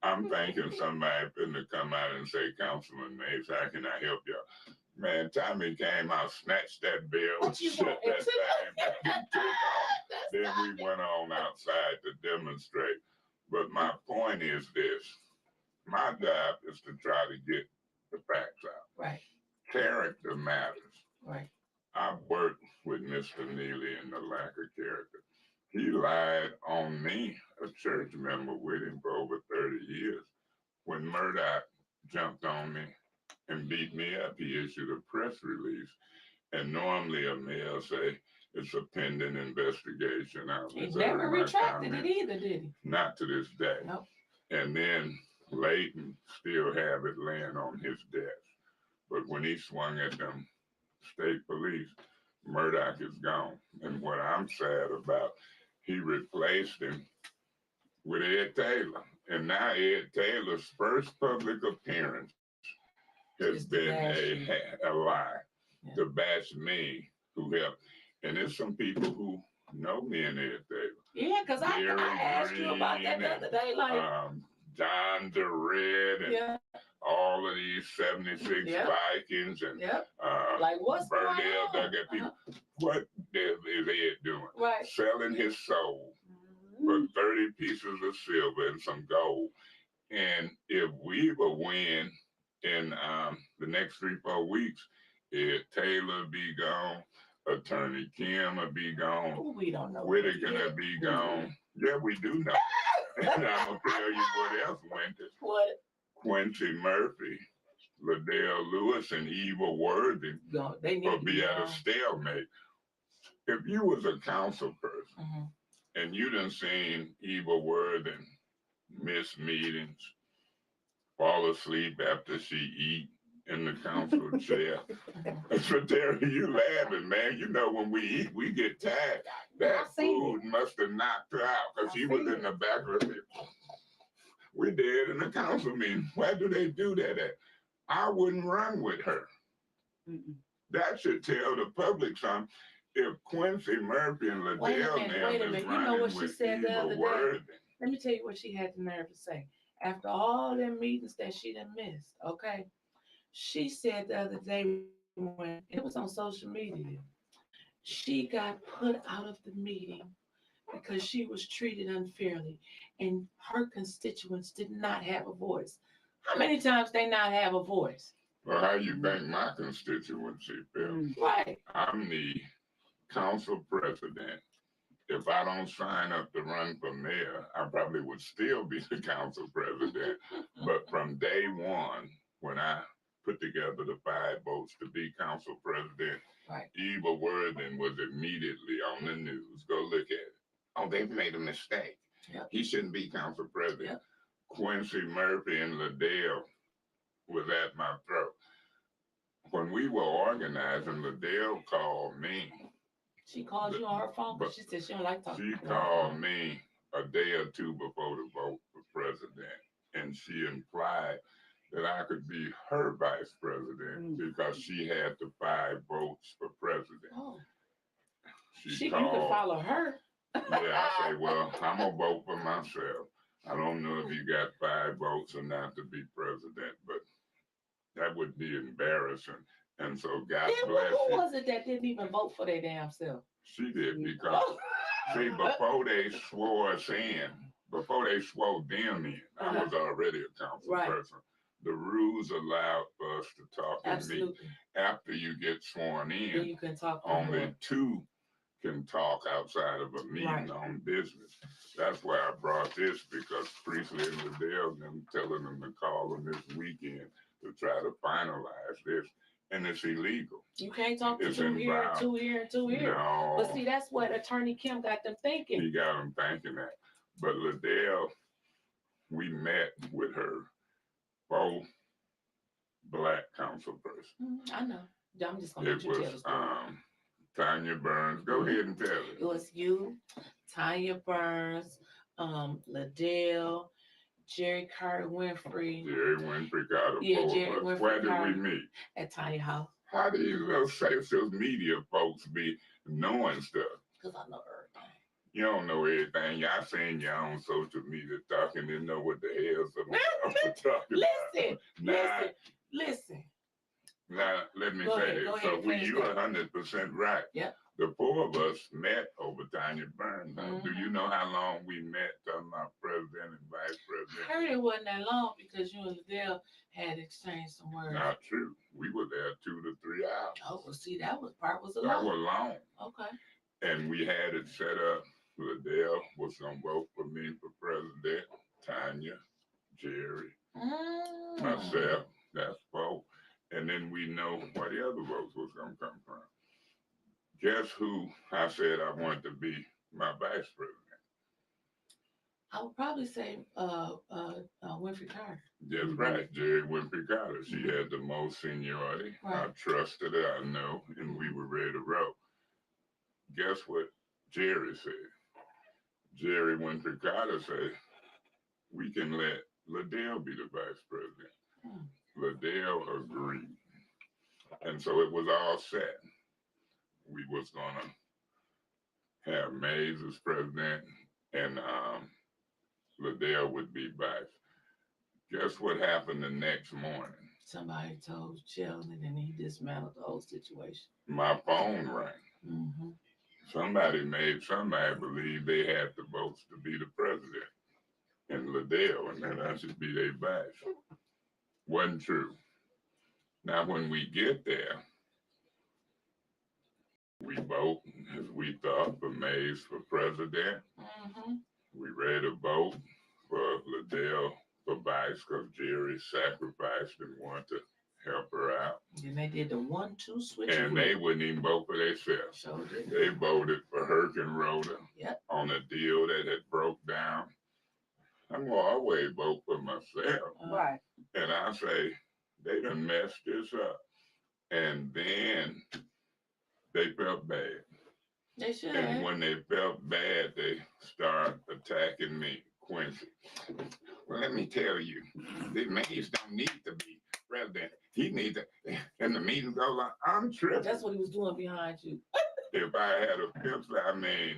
I'm thinking somebody finna come out and say, Councilman Mays, how can I help y'all? Man, Tommy came out, snatched that bell, What you shut want? that thing back and took off. That's Then not- we went on outside to demonstrate. But my point is this. My job is to try to get the facts out. Right, Character matters. right. I've worked with Mr. Neely in the lack of character. He lied on me, a church member with him for over 30 years. When Murdoch jumped on me and beat me up, he issued a press release. And normally a mayor say it's a pending investigation. I'll He reserve never my retracted comment. it either, did he? Not to this day. Nope. And then Layton still have it laying on his desk. But when he swung at them state police, Murdoch is gone. And what I'm sad about, he replaced him with Ed Taylor. And now Ed Taylor's first public appearance has Just to been bash you. a lie. Yeah. To bash me, who helped. And there's some people who know me and Ed Taylor. Yeah, because I Gary asked you about that the Green other day. Like, John DeRed and yeah, all of these 76 Yep. Vikings and yep. Like, what's going Burdell on? dug at people. What is Ed doing? Right. Selling his soul for 30 pieces of silver and some gold. And if we will win in the next 3-4 weeks, Ed Taylor be gone, Attorney Kim will be gone, Ooh, we don't know. Whitaker will be gone. Yeah, we do know. And I'm gonna tell you what else went. What? Quincy Murphy, Liddell Lewis, and Eva Worthing No, they need will to be at a gone. stalemate. If you was a council person Mhm. and you done seen Eva Worthing miss meetings, fall asleep after she eat in the council chair. So Terry, you laughing, man. You know when we eat, we get tired. That food must have knocked her out because she was in the back of it. We did in the council meeting. Why do they do that at? I wouldn't run with her. That should tell the public something. If Quincy Murphy and Wait a Liddell minute, now wait a is minute. You know running what she with said the Eva other day? Worthing. Let me tell you what she had the nerve to say. After all them meetings that she done missed, okay? She said the other day when it was on social media, she got put out of the meeting because she was treated unfairly and her constituents did not have a voice. How many times they not have a voice? Well, how you think my constituency feels? Right. I'm the council president. If I don't sign up to run for mayor, I probably would still be the council president. But from day one, when I put together the 5 votes to be council president, Right. Eva Worthing was immediately on the news. Go look at it. Oh, they've made a mistake. Yep. He shouldn't be council president. Yep. Quincy Murphy and Liddell was at my throat. When we were organizing, Liddell called me. She called you on her phone, but she said she don't like talking. She called me a day or two before the vote for president, and she implied that I could be her vice president because she had the 5 votes for president. Oh, She you can called. follow her. Yeah, I say, well, I'm gonna vote for myself. I don't know if you got 5 votes or not to be president, but that would be embarrassing. And so God Then bless who you. was it that didn't even vote for their damn self? She did because see, before they swore us in, before they swore them in, I was already a council Right. person. The rules allowed us to talk and meet. Absolutely. After you get sworn Then in, you can talk only more. 2 can talk outside of a meeting Right. on business. That's why I brought this because Priestley and Liddell and them telling them to call them this weekend to try to finalize this. And it's illegal. You can't talk to It's 2 here, involved. 2 here, and 2 here. No. But see, that's what Attorney Kim got them thinking. He got them thinking that. But Liddell, we met with her, both black council person. I know. I'm just gonna It let you tell the was story. Tanya Burns. Go ahead and tell It it. was you, Tanya Burns, Liddell, Jerry Carter Winfrey, Jerry Winfrey got a Yeah, board. Jerry Winfrey Where did Carter. we meet? at Tanya House. How do you little social media folks be knowing stuff? Because I know everything. You don't know everything. Y'all seen your own social media talking and know what the hell some of talking Listen, about. listen. Now, let me Go say ahead, this. go So ahead, finish you that. 100% right. Yep. The 4 of us met over Tanya Burns. Now, do Mhm. you know how long we met talking about president and vice I president? heard it wasn't that long because you and Liddell had exchanged some words. Not true. We were there 2 to 3 hours. Oh, well, see, that was a That lot. was long. Okay. And we had it set up. Liddell was going to vote for me for president. Tanya, Jerry, myself. That's 4. And then we know where the other votes was going to come from. Guess who I said I wanted to be my vice president? I would probably say Winfrey Carter. That's right, Jerry Winfrey Carter. She had the most seniority. I Right. trusted her, I know, and we were ready to roll. Guess what Jerry said? Jerry Winfrey Carter said, we can let Liddell be the vice president. Liddell agreed. And so it was all set. We was gonna have Mays as president and Liddell would be vice. Guess what happened the next morning? Somebody told Sheldon and he dismantled the whole situation. My phone rang. Mm-hmm. Somebody made somebody believe they had the votes to be the president and Liddell, and then I should be their vice. Wasn't true. Now, when we get there, we vote as we thought for Mays for president. Mm-hmm. We ready to vote for Liddell for vice because Jerry sacrificed and wanted to help her out. And they did the 1-2 switch. And they wouldn't even vote for themselves. Sure did. They voted for Herkenroder Yep. on a deal that had broke down. I'm going to always vote for myself. Right. And I say, they done messed this up. And then they felt bad. They should And have. when they felt bad, they start attacking me, Quincy. Well, let me tell you, the Mays don't need to be president. He needs to, and the meeting goes on. I'm tripping. That's what he was doing behind you. If I had a pencil, I mean,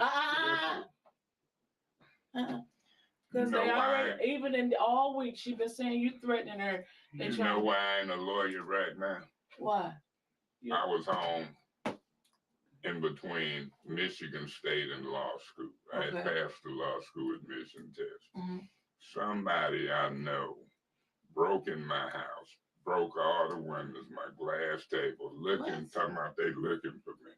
Because You know they why? already, even in all week, she been saying you threatening her. They you trying know to- why I ain't a lawyer right now? Why? I was home in between Michigan State and law school. I had Okay. passed the law school admission test. Mhm. Somebody I know broke in my house, broke all the windows, my glass table, looking, What? talking about they looking for me.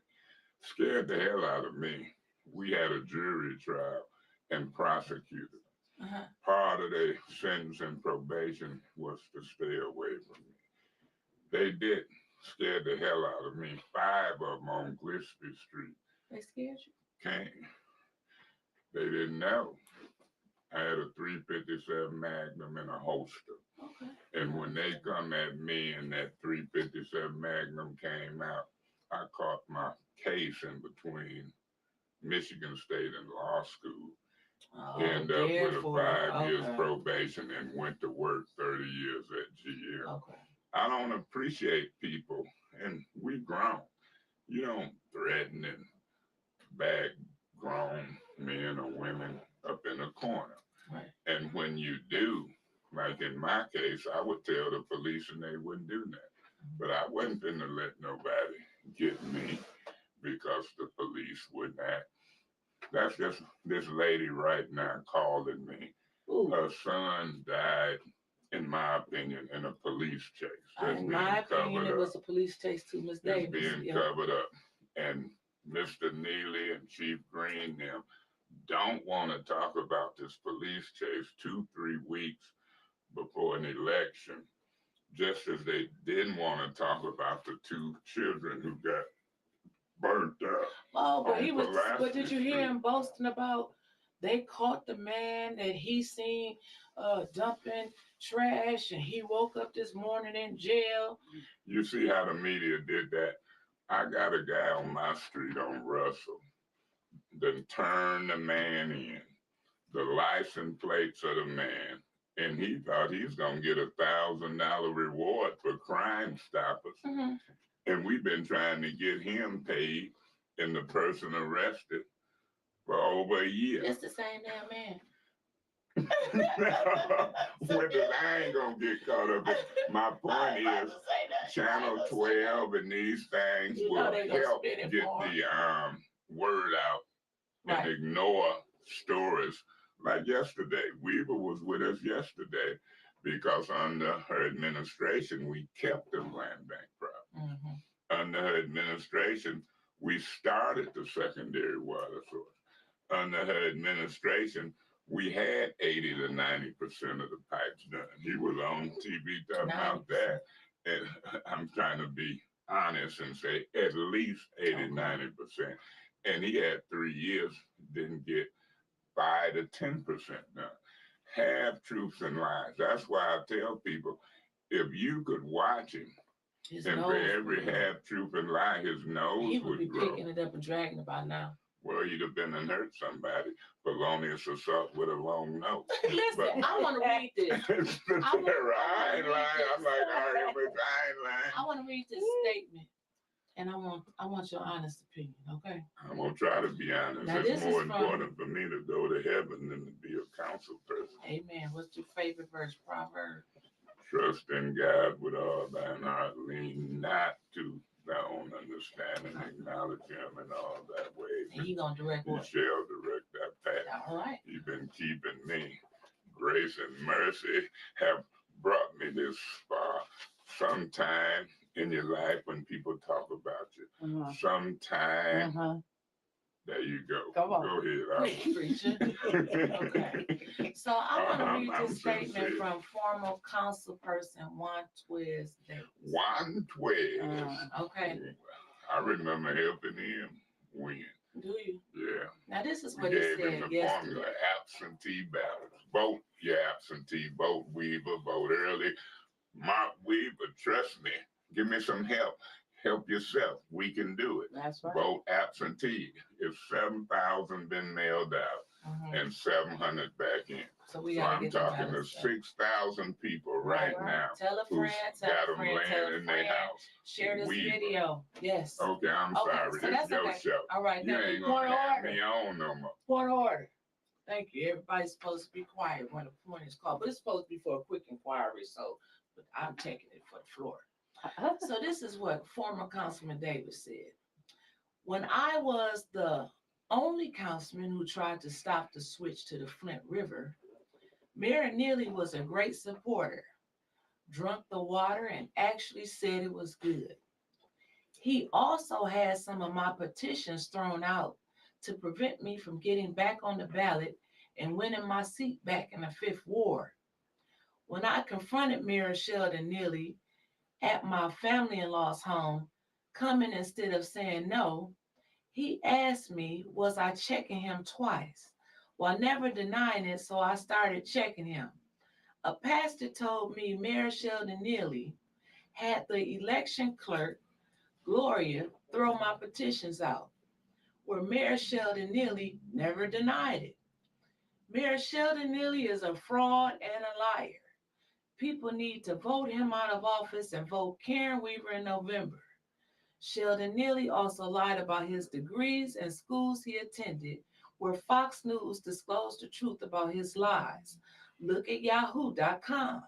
Scared the hell out of me. We had a jury trial and prosecuted. Uh-huh. Part of their sentence and probation was to stay away from me. They did. Scared the hell out of me. 5 of them on Gillespie Street They scared you? came. They didn't know. I had a .357 Magnum and a holster. Okay. And when they come at me and that .357 Magnum came out, I caught my case in between Michigan State and law school. Oh, Ended up with a therefore, 5 years okay. probation and went to work 30 years at GM. Okay. I don't appreciate people, and we grown. You don't threaten and bag grown men or women up in a corner. Right. And when you do, like in my case, I would tell the police and they wouldn't do that. But I wasn't going to let nobody get me because the police wouldn't act. That's just this lady right now calling me. Ooh. Her son died, in my opinion, in a police chase. In my opinion, it was a police chase too, Miss Davis. It's being covered up. And Mr. Neely and Chief Green them don't want to talk about this police chase 2-3 weeks before an election, just as they didn't want to talk about the 2 children who got burnt up. Oh, but he was. But did you hear him boasting about? They caught the man that he seen dumping trash, and he woke up this morning in jail. You see how the media did that? I got a guy on my street on Russell that turned the man in, the license plates of the man, and he thought he's gonna get $1,000 reward for Crime Stoppers. Mm-hmm. And we've been trying to get him paid and the person arrested for over a year. It's the same damn man. Wyntis, I ain't gonna get caught up in. My point is, Channel 12 and these things will help get the word out and ignore stories. Like yesterday, Weaver was with us yesterday because under her administration, we kept the land bank problem. Mm-hmm. Under her administration, we started the secondary water source. Under her administration, we had 80 to 90% of the pipes done. He was on TV talking about that. And I'm trying to be honest and say at least 80, 90%. And he had 3 years, didn't get 5 to 10% done. Half truths and lies. That's why I tell people, if you could watch him, and for every half truth and lie, his nose he would be grow. picking it up and dragging it by now. Well, he'd have been and hurt somebody. Felonious assault with a long nose. Listen, I want to read this. I ain't lying. I'm like, all right, but I ain't lying. I want to read this statement, and I want your honest opinion, okay? I'm gonna try to be honest. Now, it's more important for me to go to heaven than to be a council person. Amen. What's your favorite verse? Proverbs. Trust in God with all thine heart, lean not to thy own understanding, acknowledge him in all that way. And he gonna direct what? He shall direct that path. All right. He's been keeping me. Grace and mercy have brought me this far. Sometime in your life when people talk about you, sometime. There you go. Come on. Go ahead. Preacher. Okay. So I want to read this statement from former council person Wyntis. Wyntis. Okay. I remember helping him win. Do you? Yeah. Now this is We what he gave said him the yesterday. formula: absentee ballots. Vote your absentee. Vote Weaver. Vote early. Mark Weaver. Trust me. Give me some help. Help yourself. We can do it. That's right. Vote absentee. If 7,000 been mailed out and 700 back in. So I'm talking to 6,000 people right now. Tell a friend, tell a friend, tell a in their friend. house. Share this Weaver. video. Yes. Okay, I'm Okay, sorry. so This that's your okay. show. All right. You Thank ain't you. gonna Point of have order. me on no more. Point of order. Thank you. Everybody's supposed to be quiet when a point is called, but it's supposed to be for a quick inquiry. So, but I'm taking it for the floor. So this is what former Councilman Davis said. When I was the only councilman who tried to stop the switch to the Flint River, Mayor Neely was a great supporter, drunk the water, and actually said it was good. He also had some of my petitions thrown out to prevent me from getting back on the ballot and winning my seat back in the 5th Ward. When I confronted Mayor Sheldon Neely at my family-in-law's home, coming instead of saying no, he asked me, was I checking him twice? While never denying it, so I started checking him. A pastor told me Mayor Sheldon Neely had the election clerk, Gloria, throw my petitions out, where Mayor Sheldon Neely never denied it. Mayor Sheldon Neely is a fraud and a liar. People need to vote him out of office and vote Karen Weaver in November. Sheldon Neely also lied about his degrees and schools he attended, where Fox News disclosed the truth about his lies. Look at yahoo.com.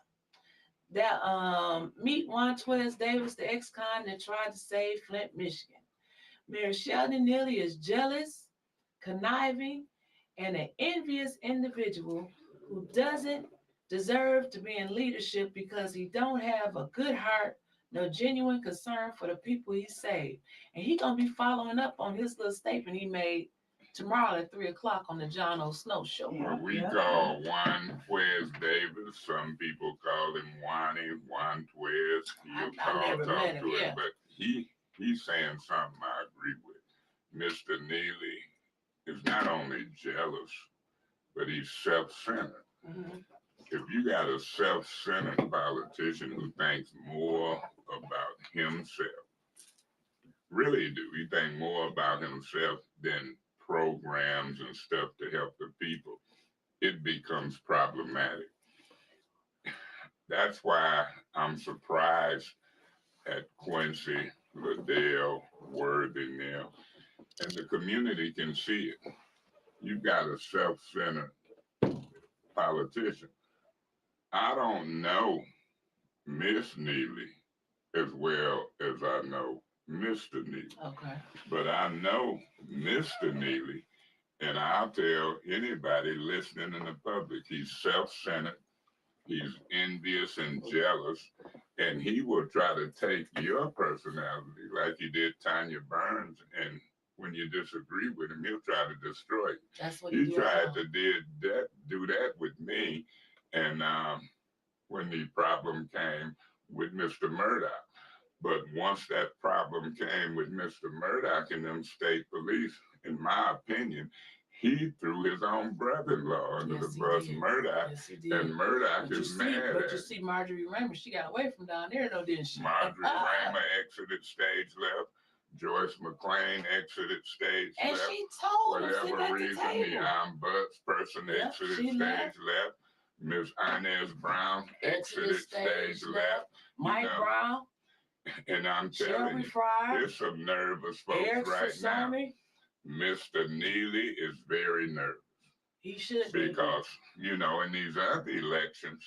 That meet Wyntis Davis, the ex-con that tried to save Flint, Michigan. Mayor Sheldon Neely is jealous, conniving, and an envious individual who doesn't deserve to be in leadership because he don't have a good heart, no genuine concern for the people he saved. And he gonna be following up on his little statement he made tomorrow at 3 o'clock on the John O. Snow Show. Well, we call Wyntis Davis. Some people call him Wyntis. I He'll never talk met him, to him, yeah. but he's saying something I agree with. Mr. Neely is not only jealous, but he's self-centered. Mm-hmm. If you got a self-centered politician who thinks more about himself, really do, he think more about himself than programs and stuff to help the people, it becomes problematic. That's why I'm surprised at Quincy, Liddell, Worthy now, and the community can see it. You've got a self-centered politician. I don't know Miss Neely as well as I know Mr. Neely. Okay. But I know Mr. Neely, and I'll tell anybody listening in the public, he's self-centered, he's envious and jealous, and he will try to take your personality like he did Tanya Burns, and when you disagree with him, he'll try to destroy you. That's what He tried to do that with me, and when the problem came with Mr. Murdoch. But once that problem came with Mr. Murdoch and them state police, in my opinion, he threw his own brother-in-law under the bus, Murdoch, Yes, he did. and Murdoch is mad But you see, Marjorie Raymond, she got away from down there, though, didn't she? Marjorie Raymond exited stage left. Joyce McClain exited stage and left. she told Whatever reason, the ombuds person exited stage left. Ms. Inez Brown exited stage left. Mike Brown. And I'm telling you, there's some nervous folks right now. Mr. Neely is very nervous. He should be. Because, you know, in these other elections,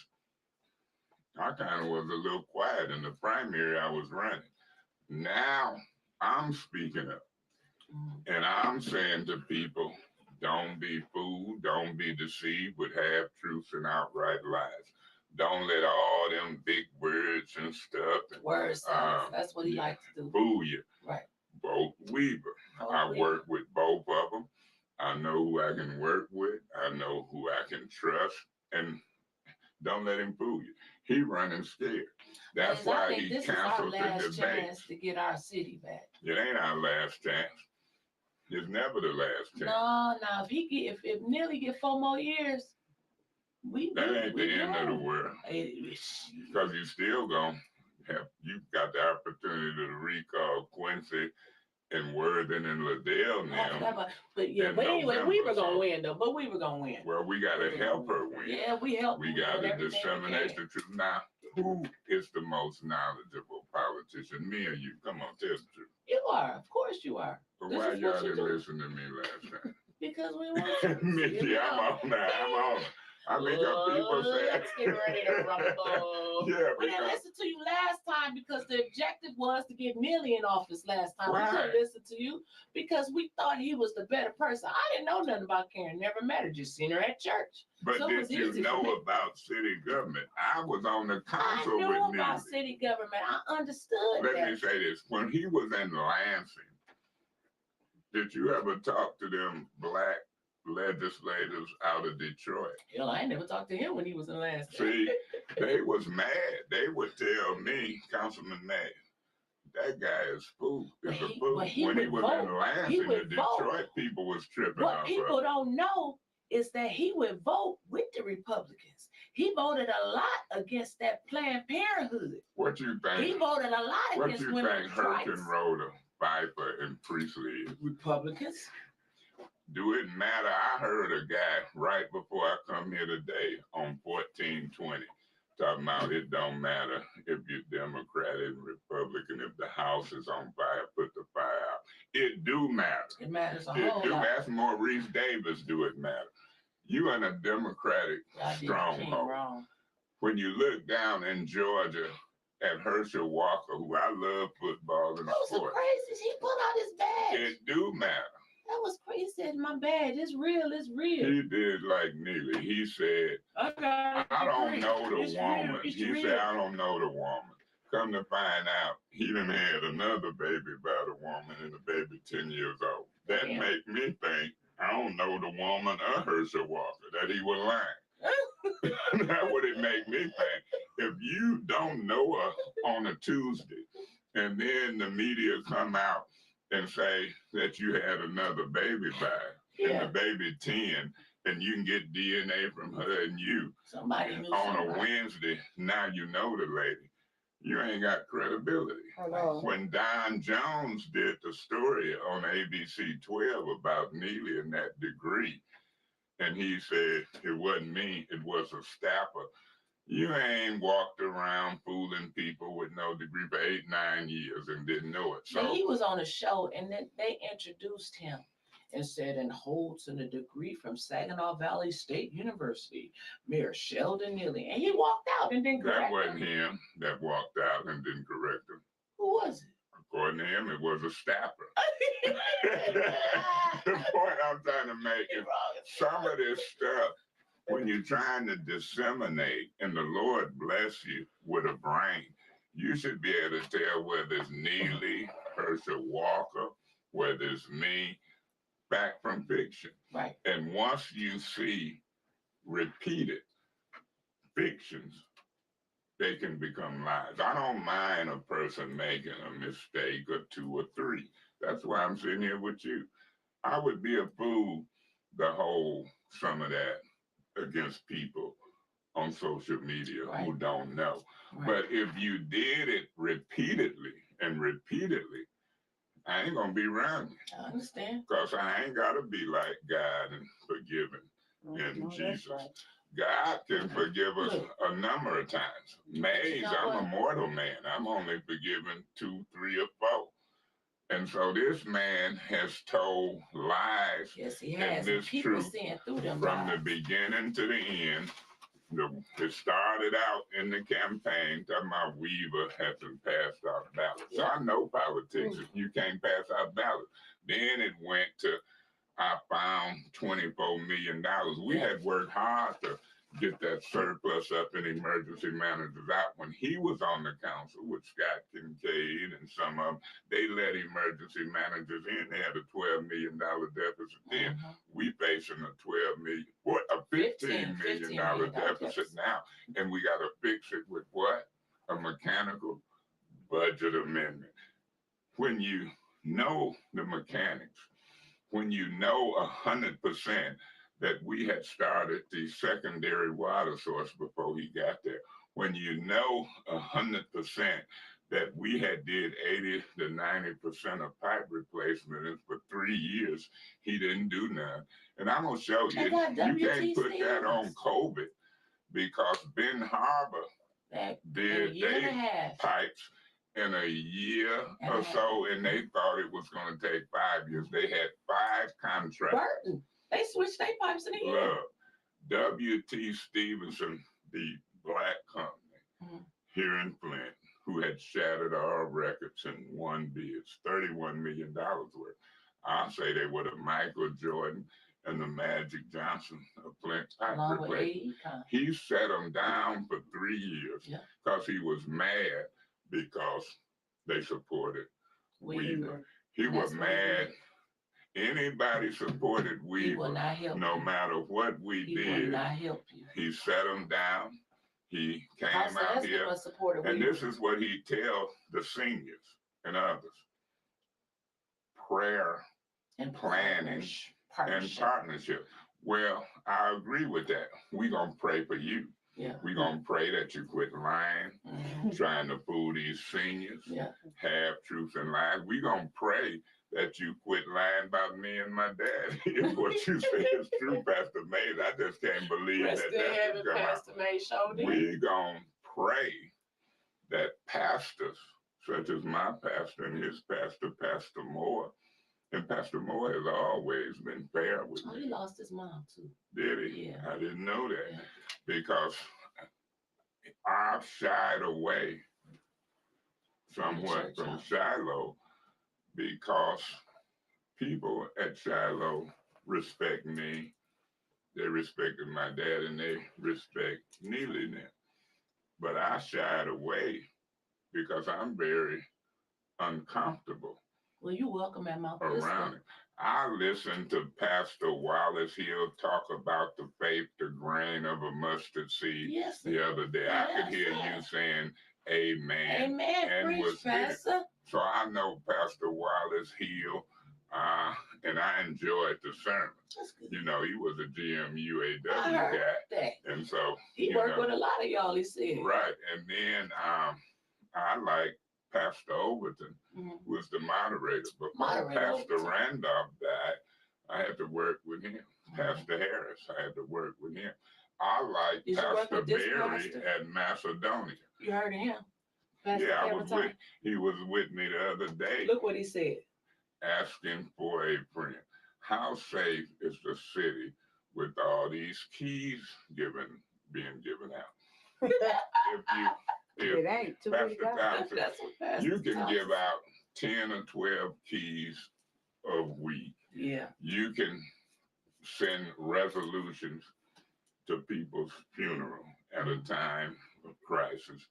I kind of was a little quiet in the primary I was running. Now I'm speaking up. And I'm saying to people, don't be fooled, don't be deceived with half-truths and outright lies. Don't let all them big words and stuff. Words, that's what he likes to do. Fool you. Right. Vote Weaver. I work with both of them. I know who I can work with. I know who I can trust. And don't let him fool you. He running scared. That's why he canceled the debate. This is our last chance to get our city back. It ain't our last chance. It's never the last chance. No. If Neely get 4 more years, that ain't the end of the world. Because you still gonna have, you've got the opportunity to recall Quincy and Worthing and Liddell now. But anyway, we were gonna win though. But we were gonna win. Well, we gotta help her win. Yeah, we help. We gotta disseminate the truth. Now, who is the most knowledgeable politician? Me or you? Come on, tell the truth. You are, of course you are. But why y'all didn't listen to me last time? Because we want Mickey, I'm on now. I'm on. I think people say. Let's get ready to rumble. Yeah, we didn't listen to you last time because the objective was to get Neely in office last time. Right. We couldn't listen to you because we thought he was the better person. I didn't know nothing about Karen. Never met her. Just seen her at church. But so did you know about city government? I was on the council with Neely. I knew about city government. I understood. Let me say this: when he was in Lansing, did you ever talk to them black legislators out of Detroit? Hell, I ain't never talked to him when he was in Lansing. See, they was mad. They would tell me, Councilman May, that guy is fool. It's a fool. When he was in Lansing, the Detroit people was tripping off. What people don't know is that he would vote with the Republicans. He voted a lot against that Planned Parenthood. What you think? He voted a lot against women's rights. What you think Hurricane Rhoda, Pfeiffer, and Priestley is? Republicans. Do it matter? I heard a guy right before I come here today on 1420 talking about it don't matter if you're Democratic and Republican, if the house is on fire, put the fire out. It do matter. It matters a It whole do. lot. That's Maurice Davis. Do it matter? You in a Democratic Y'all did the king stronghold. wrong. When you look down in Georgia at Herschel Walker, who I love football and That was so sports, crazy. He pulled out his badge. it do matter. That was crazy. He said, my badge, it's real, it's real. He did like Neely. He said, Okay. I don't know the It's woman. real, it's He real. said, I don't know the woman. Come to find out, he done had another baby by the woman and the baby 10 years old. That Yeah. make me think, I don't know the woman or Herschel Walker, that he was lying. That's what it make me think. If you don't know her on a Tuesday, and then the media come out and say that you had another baby by and Yeah. the baby 10, and you can get DNA from her and you Somebody knew on a somebody. Wednesday, now you know the lady. You ain't got credibility. Hello. When Don Jones did the story on ABC 12 about Neely and that degree, and he said it wasn't me, it was a staffer. You ain't walked around fooling people with no degree for 8, 9 years and didn't know it. Now, So he was on a show and then they introduced him and said, and holds a degree from Saginaw Valley State University, Mayor Sheldon Neely. And he walked out and didn't that correct wasn't him. him that walked out and didn't correct him. Who was it? According to him, it was a staffer. The point I'm trying to make is some of this stuff, when you're trying to disseminate, and the Lord bless you with a brain, you should be able to tell whether it's Neely, Herschel Walker, whether it's me, fact from fiction. Right. And once you see repeated fictions, they can become lies. I don't mind a person making a mistake or 2 or 3. That's why I'm sitting here with you. I would be a fool to hold some of that against people on social media who Right. don't know. Right. But if you did it repeatedly and repeatedly, I ain't gonna be around you. I understand. Because I ain't gotta be like God and forgiving in No, that's Jesus. right. God can forgive us a number of times. Mays, know I'm a what? mortal man. I'm only forgiven 2, 3, or 4. And so this man has told lies Yes, he And has. And this people truth seeing through them from the lies. beginning to the end. It started out in the campaign talking about Weaver hasn't passed out ballots. Yeah. I know politics. You can't pass out ballots. Then it went to, I found $24 million. We Yeah. had worked hard to get that surplus up in emergency managers out. When he was on the council with Scott Kincaid and some of them, they let emergency managers in. They had a $12 million deficit then. Mhm. We facing a $15 million deficit now. And we got to fix it with what? A mechanical budget amendment. When you know the mechanics, when you know 100% that we had started the secondary water source before he got there, when you know 100% that we had did 80 to 90% of pipe replacement, and for 3 years he didn't do none. And I'm gonna show you, They got you can't put that on WTCs. COVID because Ben Harbor That in a did year and a they half. pipes in a year And or a half. so, and they thought it was going to take 5 years. They had 5 contracts. Burton. They switched their pipes in a year. Look, W.T. Stevenson, the black company Mhm. here in Flint, who had shattered our records and won bids, $31 million worth. I say they were the Michael Jordan and the Magic Johnson of Flint pipe Along with replacement. AE. He set them down for 3 years Yeah. because he was mad because they supported Weaver. He was That's what he mad. Anybody supported He will Weaver, not help no you. matter what we He will did. not help you. He set them down. He came House out Eskin here, was supported and Weaver. this is what he tell the seniors and others: prayer and planning and partnership. partnership. Well, I agree with that. We're gonna pray for you. Yeah. We're gonna pray that you quit lying, Mhm. trying to fool these seniors, Yeah. have truth and lies. We're gonna pray that you quit lying about me and my dad. If what you say is true, Pastor Mays, I just can't believe Rest that in that heaven, could come out. Pastor May showed it. We're going to pray that pastors, such as my pastor and his pastor, Pastor Moore, and Pastor Moore has always been fair with Oh, me. he lost his mom too. Did he? Yeah. I didn't know that Yeah. because I've shied away somewhat church from house. Shiloh because people at Shiloh respect me. They respected my dad and they respect Neely now. But I shied away because I'm very uncomfortable Well, you welcome at Mount around Vista. it. I listened to Pastor Wallace Hill talk about the faith, the grain of a mustard seed Yes, the other day. I could hear you saying amen. Amen, and preach, was there. Pastor. So I know Pastor Wallace Hill, and I enjoyed the sermon. That's good. You know, he was a GMUAW I heard guy. that. And so, He you worked know, with a lot of y'all, he said. right. And then I like Pastor Overton, Mhm. who was the moderator. But when Moderator Pastor Overton. Randolph died, I had to work with him. Pastor Harris, I had to work with him. I like Did you work Pastor with this Berry pastor? at Macedonia. You heard of him? Pastor Yeah, Cavatine? he was with me the other day Look what he said. asking for a friend. How safe is the city with all these keys being given out? If It ain't too Pastor many guys. Thompson, That's what Pastor you can Thompson give out 10 or 12 keys a week. Yeah. You can send resolutions to people's funeral at a time of crisis.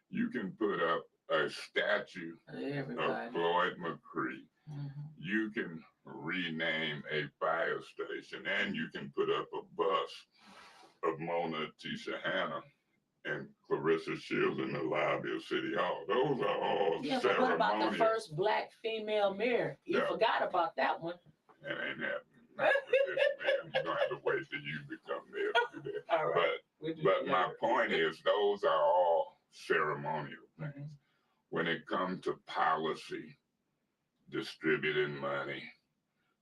You can put up a statue Everybody. of Floyd McCree. Mhm. You can rename a fire station, and you can put up a bus of Mona Tisha Hannah and Clarissa Shields in the lobby of City Hall. Those are all Yeah, but what about the ceremonial. first black female mayor? You Yeah. forgot about that one. It ain't happening. Not with this man. You're gonna have to wait till you become mayor to do that. All right. But my point is, those are all ceremonial things. Mhm. When it comes to policy, distributing money,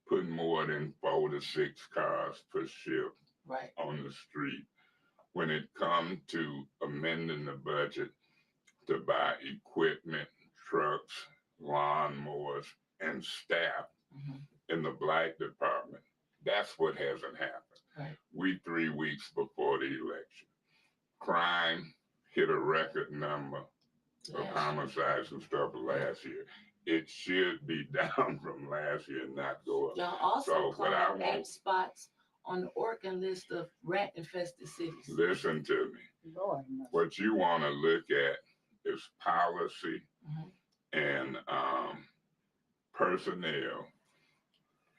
putting more than 4 to 6 cars per shift Right. on the street, when it comes to amending the budget to buy equipment, trucks, lawnmowers, and staff Mhm. in the black department, that's what hasn't happened. Right. We 3 weeks before the election. Crime hit a record number of Last homicides and stuff last year. It should be down from last year and not go up. Y'all also So, what I climbed 8 want- spots on the Oregon list of rat-infested cities. Listen to me. Lord, no. What you want to look at is policy Mhm. and personnel.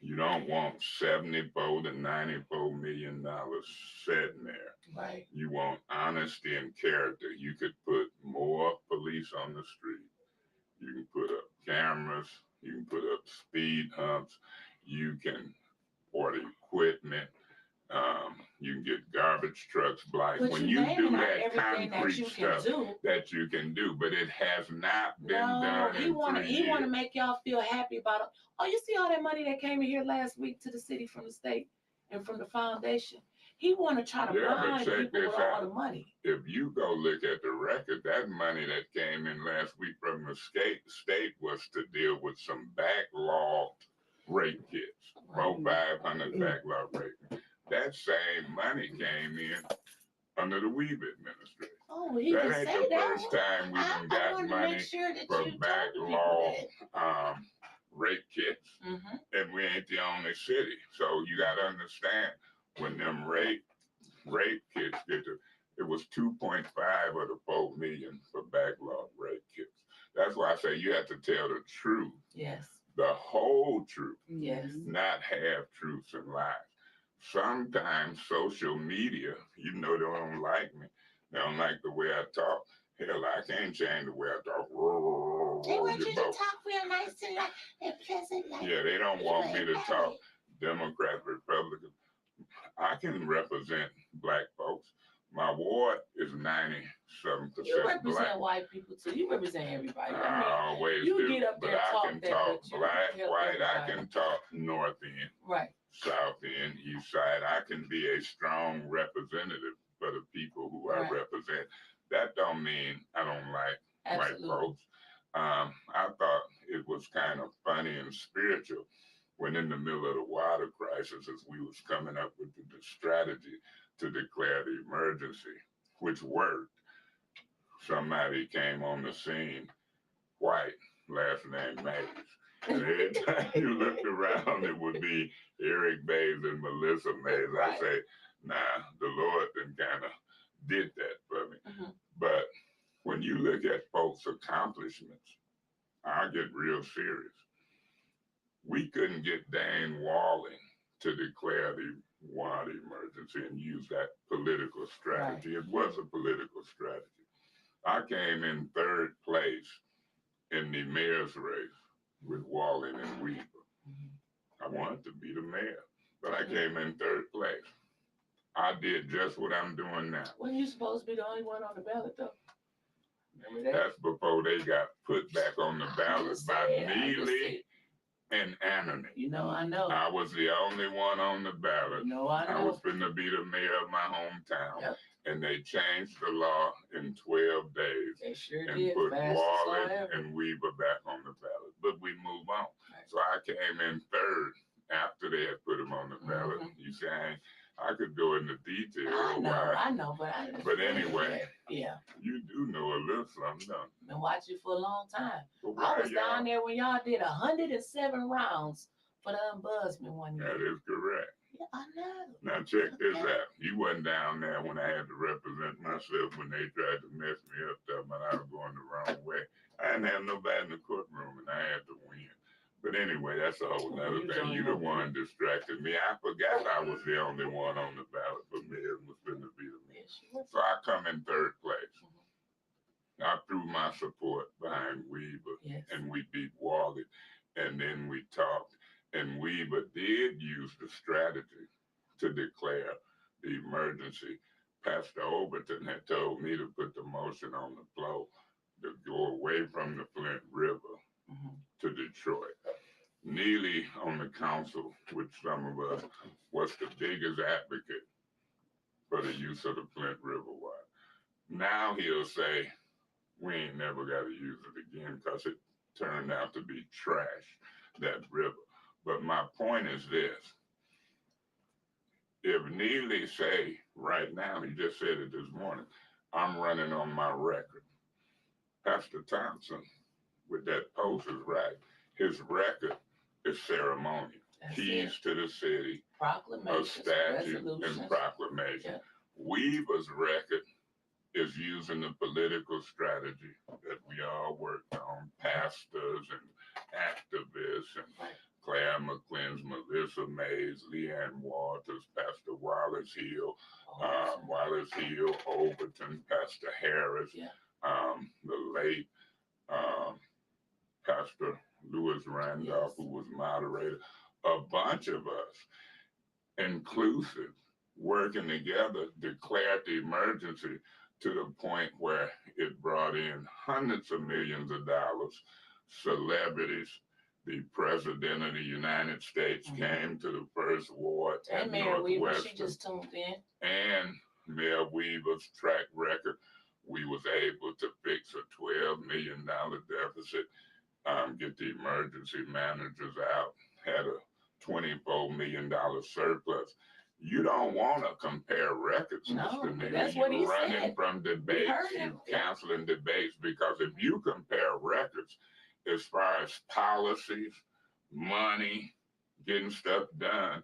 You don't want $74 to $94 million sitting there. Right. You want honesty and character. You could put more police on the street. You can put up cameras. You can put up speed humps. You can order equipment. You can get garbage trucks, blight. But When you you do naming out that everything that concrete you can stuff do. that you can do, but it has not been No, done he in wanna 3 he wanna years. make y'all feel happy about it. Oh, you see all that money that came in here last week to the city from the state and from the foundation. He wanna try to Yeah, but blind check people this with all out. the money. If you go look at the record, that money that came in last week from the state was to deal with some backlogged rape kits. Right. 500 backlog rape. That same money came in under the Weave administration. Oh, he That didn't ain't say the that. first time we done I got wanted to money make sure that for you told the people backlog that. rape kits, Mhm. and we ain't the only city. So you got to understand, when them rape kits get to, it was 2.5 of the 4 million for backlog rape kits. That's why I say you have to tell the truth, Yes. the whole truth, Yes. not half truths and lies. Sometimes social media, you know, they don't like me. They don't like the way I talk. Hell, I can't change the way I talk. They want you to both. talk real nice and pleasant. Like, Yeah, they don't want me to talk Democrat, Republican. I can represent black folks, My ward is 97% You represent black. white people too. You represent everybody. I I mean, always you do, get up but there and I talk can that, talk but you black, help white, I everybody. can talk north end, right. south end, east side. I can be a strong representative for the people who I Right. represent. That don't mean I don't like white Absolutely. folks. I thought it was kind of funny and spiritual when in the middle of the water crisis, as we was coming up with the strategy to declare the emergency, which worked. Somebody came on the scene, white, last name Mays. And every time you looked around, it would be Eric Mays and Melissa Mays. I say, nah, the Lord then kind of did that for me. Mhm. But when you look at folks' accomplishments, I get real serious. We couldn't get Dane Walling to declare the water emergency and use that political strategy. It was a political strategy. I came in third place in the mayor's race with Walling and Weaver. I wanted to be the mayor, but I came in third place. I did just what I'm doing now. Wasn't you supposed to be the only one on the ballot though? Remember that? That's before they got put back on the ballot by Neely and Anthony. You know, I know. I was the only one on the ballot. You know, I I know. was going to be the mayor of my hometown. Yep. And they changed the law in 12 days They sure and did. put Fastest law Wallen ever. and Weaver back on the ballot. But we move on. Right. So I came in third after they had put him on the ballot. Mhm. You see, I could go into detail. I know, But anyway, yeah, you do know a little something, don't you? been watching you for a long time. But I why was y'all- down there when y'all did 107 rounds for the ombudsman one year. That is correct. Yeah, I know. Now check this out. You wasn't down there when I had to represent myself when they tried to mess me up, talking about I was going the wrong way. I didn't have nobody in the courtroom and I had to win. But anyway, that's a whole other thing. You the one distracted me. I forgot I was the only one on the ballot for mayor was going to be the mayor. So I come in third place. I threw my support behind Weaver Yes. and we beat Wally. And then we talked. And Weaver did use the strategy to declare the emergency. Pastor Overton had told me to put the motion on the floor to go away from the Flint River to Detroit. Neely on the council, with some of us, was the biggest advocate for the use of the Flint River water. Now he'll say, we ain't never got to use it again because it turned out to be trash, that river. But my point is this. If Neely say right now, he just said it this morning, I'm running on my record. Pastor Thompson, with that post is right. His record is ceremonial. That's Keys it. to the city, a Proclamations, statute, and resolutions. proclamation. Yeah. Weaver's record is using the political strategy that we all worked on, pastors and activists and Right. Claire McClins, Melissa Mays, Leanne Walters, Pastor Wallace Hill, Overton, Pastor Harris, Yeah. the late Pastor Lewis Randolph, Yes. who was moderator, a bunch of us, inclusive, working together, declared the emergency to the point where it brought in hundreds of millions of dollars. Celebrities, the President of the United States came to the first ward at And Mayor Weaver, she Northwestern. just tuned in. And Mayor Weaver's track record, we was able to fix a $12 million deficit, get the emergency managers out, had a $24 million surplus. You don't want to compare records, No, Mr. but Neely. that's what he You're running said. from debates, heard him. you canceling debates, because if you compare records as far as policies, money, getting stuff done,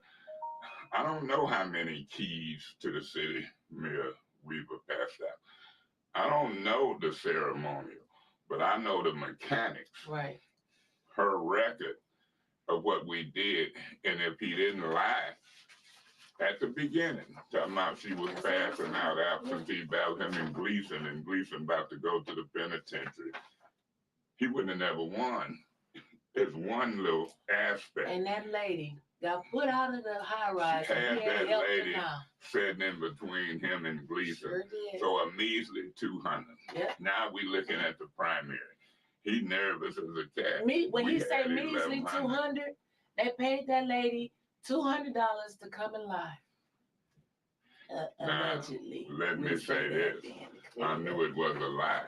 I don't know how many keys to the city Mayor Weaver passed out. I don't know the ceremonial, but I know the mechanics. Right. Her record of what we did, and if he didn't lie at the beginning, talking about she was passing out absentee ballots, him and Gleason about to go to the penitentiary, he wouldn't have never won. There's one little aspect. And that lady got put out of the high rise. Had And he that had helped lady him out. sitting in between him and Gleason. Sure did. So a measly 200. Yep. Now we looking at the primary. He nervous as a cat. When We he say had measly 1100. 200, they paid that lady $200 to come and lie. Now, Allegedly. let me We'll say that this. then. I knew it was a lie.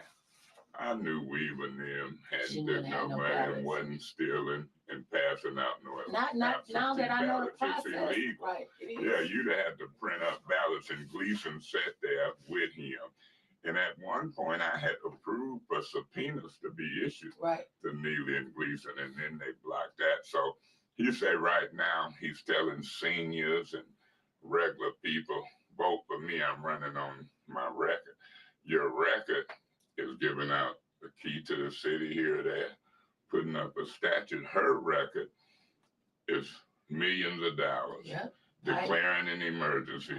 I knew Weaver and them She hadn't wouldn't did have no no money and ballots. wasn't stealing and passing out no Not now that I know the ballots. It's process. illegal. Right. It is. Yeah, you'd have had to print up ballots, and Gleason sat there with him. And at one point, I had approved for subpoenas to be issued Right. to Neely and Gleason, and then they blocked that. So he said right now he's telling seniors and regular people, vote for me. I'm running on my record. Your record is giving out the key to the city here or there, putting up a statue. Her record is millions of dollars. Yep. Declaring an emergency,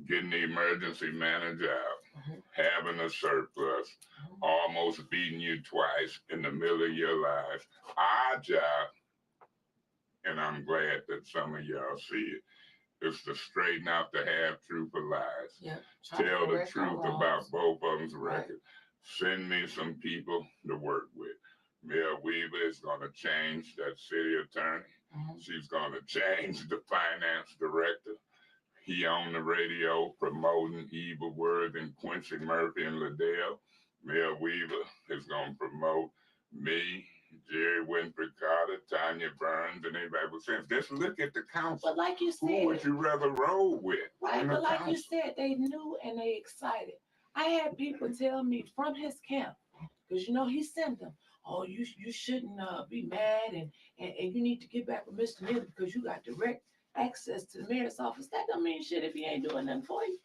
getting the emergency manager out, having a surplus, almost beating you twice in the middle of your lives. Our job, and I'm glad that some of y'all see it, is to straighten out the half-truth of lies. Yep. Tell the truth about both of them's record. Send me some people to work with. Mayor Weaver is going to change that city attorney. She's going to change the finance director. He on the radio promoting evil words and Quincy Murphy and Liddell. Mayor Weaver is going to promote me, Jerry Winfrey Carter, Tanya Burns, and anybody with sense. Just look at the council. But like you said, who would you rather roll with? Right, but like you said, they knew and they excited. I had people tell me from his camp, because he sent them. Oh, you shouldn't be mad and you need to get back with Mr. Miller because you got direct access to the mayor's office. That don't mean shit if he ain't doing nothing for you.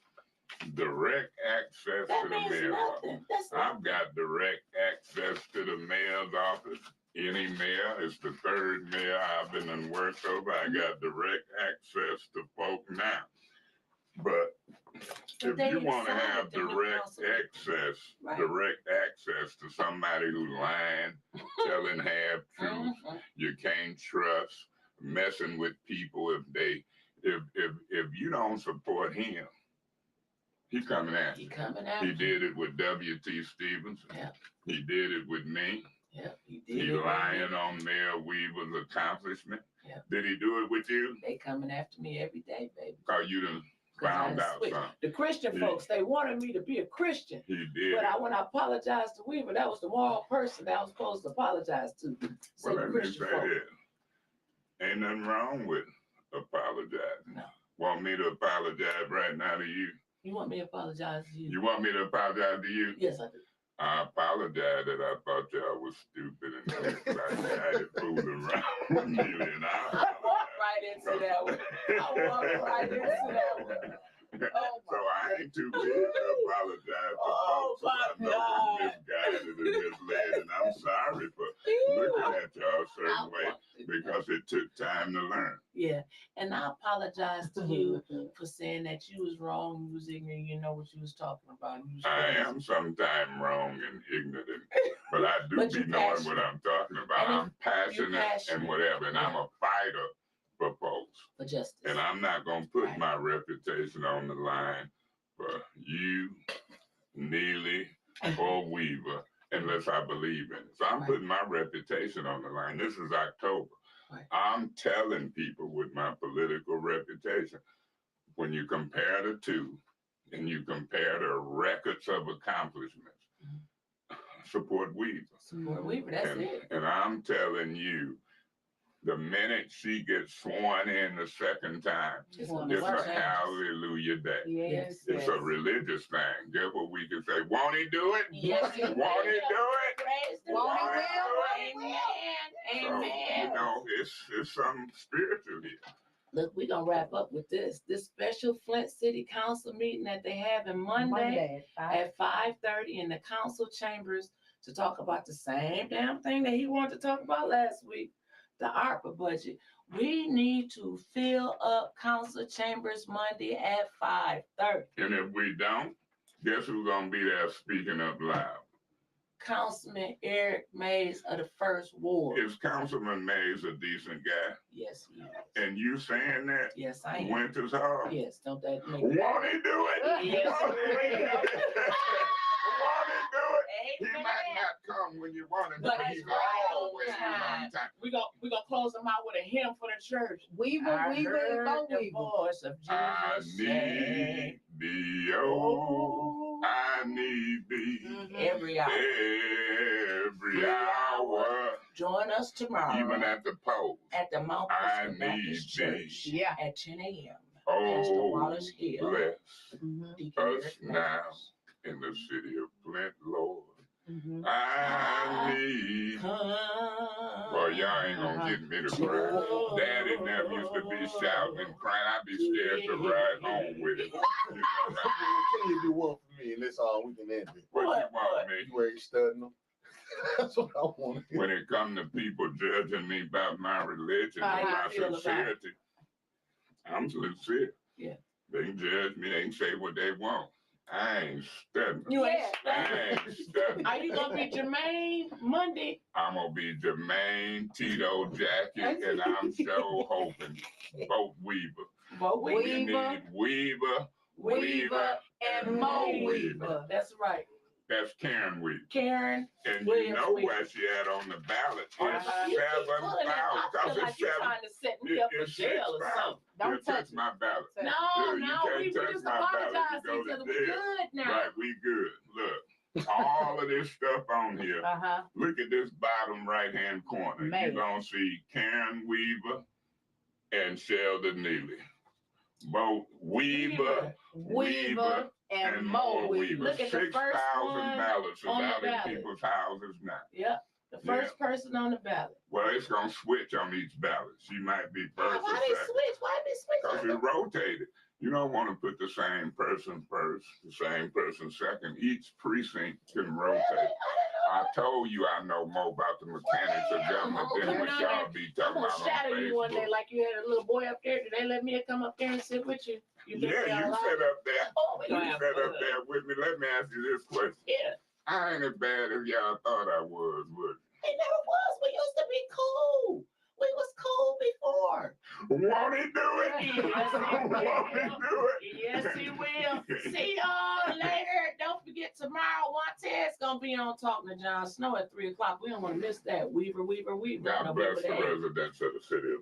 Direct access That to the means mayor's nothing. office. That's I've got direct access to the mayor's office. Any mayor, it's the third mayor I've been and worked over. I got direct access to folk now. But if you want to have direct access to somebody who lying, telling half truth, you can't trust, messing with people if you don't support him, he coming at you. He did it with W.T. Stevens. Yeah. He did it with me. Yeah, he did. He lying on Mayor Weaver's accomplishment. Yeah. Did he do it with you? They coming after me every day, baby. Oh, you done found out something. The Christian folks, they wanted me to be a Christian. He did. But when I apologized to Weaver, that was the moral person that I was supposed to apologize to. Well, let me say this. Ain't nothing wrong with apologizing. No. Want me to apologize right now to you? You want me to apologize to you? You want me to apologize to you? Yes, I do. I apologize that I thought y'all was stupid and I had fooling around with Neely, and I walked right into that one. I walked right into that one. So I ain't too big to apologize to folks who I know were misguided and misled, and I'm sorry for looking at y'all a certain way because it took time to learn. Yeah, and I apologize to you for saying that you was wrong, you was ignorant, you know what you was talking about. I am sometimes wrong and ignorant, but I do be knowing what I'm talking about. I'm passionate and whatever, and I'm a fighter for folks. For justice. And I'm not going to put my reputation on the line for you, Neely, or Weaver, unless I believe in it. So I'm putting my reputation on the line. This is October. I'm telling people with my political reputation, when you compare the two and you compare the records of accomplishments, support Weaver. Support Weaver, that's it. And I'm telling you, the minute she gets sworn in the second time, it's a hallelujah day. Yes, it's a religious thing. Guess what we can say? Won't he do it? Yes, won't he do it? Won't he will? Amen. So, it's something spiritual here. Look, we're going to wrap up with this. This special Flint City Council meeting that they have on Monday at 5:30 in the council chambers to talk about the same damn thing that he wanted to talk about last week, the ARPA budget. We need to fill up council chambers Monday at 5:30. And if we don't, guess who's going to be there speaking up loud? Councilman Eric Mays of the First Ward. Is Councilman Mays a decent guy? Yes, he is. And you saying that? Yes, I am. Wyntis hard? Yes, don't that make Won't he do it? Yes, Won't he do it? Won't he do it? He Amen. might not come when you want him, But but he's he's right always on time. on time. We gonna close them out with a hymn for the church. Weaver, I Weaver, heard Bo the Weaver. voice of I Jesus need say, thee, oh, I need thee every hour. every hour, Join us tomorrow even at the post. at the Mount I Christian Baptist need Church thee. Yeah. at 10 a.m. Pastor Oh, Wallace Hill, bless Deacon us Eric now Mays. in the city of Flint, Lord. Mhm. I need. Come. Well, y'all ain't gonna get me to pray. Daddy never used to be shouting and crying. I'd be scared to ride home with him. You know, Can you do one for me? And that's all we can end it. what you What? want me? You ain't studying them. That's what I want to hear. When it come to people judging me about my religion How and you my feel about it? sincerity, I'm sincere. Yeah. They can judge me. They can say what they want. I ain't studying. You ain't I studying. ain't studying. Are you gonna be Jermaine Monday? I'm gonna be Jermaine, Tito, Jackie, and I'm so hoping both Weaver. But We Weaver. need Weaver, Weaver and Mo Weaver. That's right. That's Karen Weaver. Karen. And Williams you know Weaver. where she at on the ballot? It's You keep pulling it. I 7,000. feel like you're trying to set me up for It's jail or 6,000. something. Don't You touch touch my ballot. it. No, Yeah, you no, can't we touch just my ballot. apologize to You each go other. to We jail. good now. Right, we good. Look, all of this stuff on here. Uh-huh. Look at this bottom right-hand corner. Man. You're going to see Karen Weaver and Sheldon Neely. Both Weaver Weaver and Mo Weaver. Look at the 6,000 first one ballots is on the out in ballot. people's houses now. Yep. The first person on the ballot. Well, it's going to switch on each ballot. She might be first Why or they second. switch? Why they Because switch? it rotated. You don't want to put the same person first, the same person second. Each precinct can rotate. I told you I know more about the mechanics of government than what y'all be I'm talking gonna about shadow on you one day Facebook. like you had a little boy up there. Did they let me come up there and sit with you? You think Yeah, they you allowed? sit up there. Oh, we You gonna have sit fun. up there with me. Let me ask you this question. Yeah. I ain't as bad as y'all thought I was, would It never was. We used to be cool. We was cool before. you? Won't he do it? Yes, he will. Won't he do it? Yes, he will. See y'all later. Don't forget tomorrow. Wyntis gonna be on talking to Jon Snow at 3:00. We don't want to miss that. Weaver. God November bless the the 8th. residents of the city of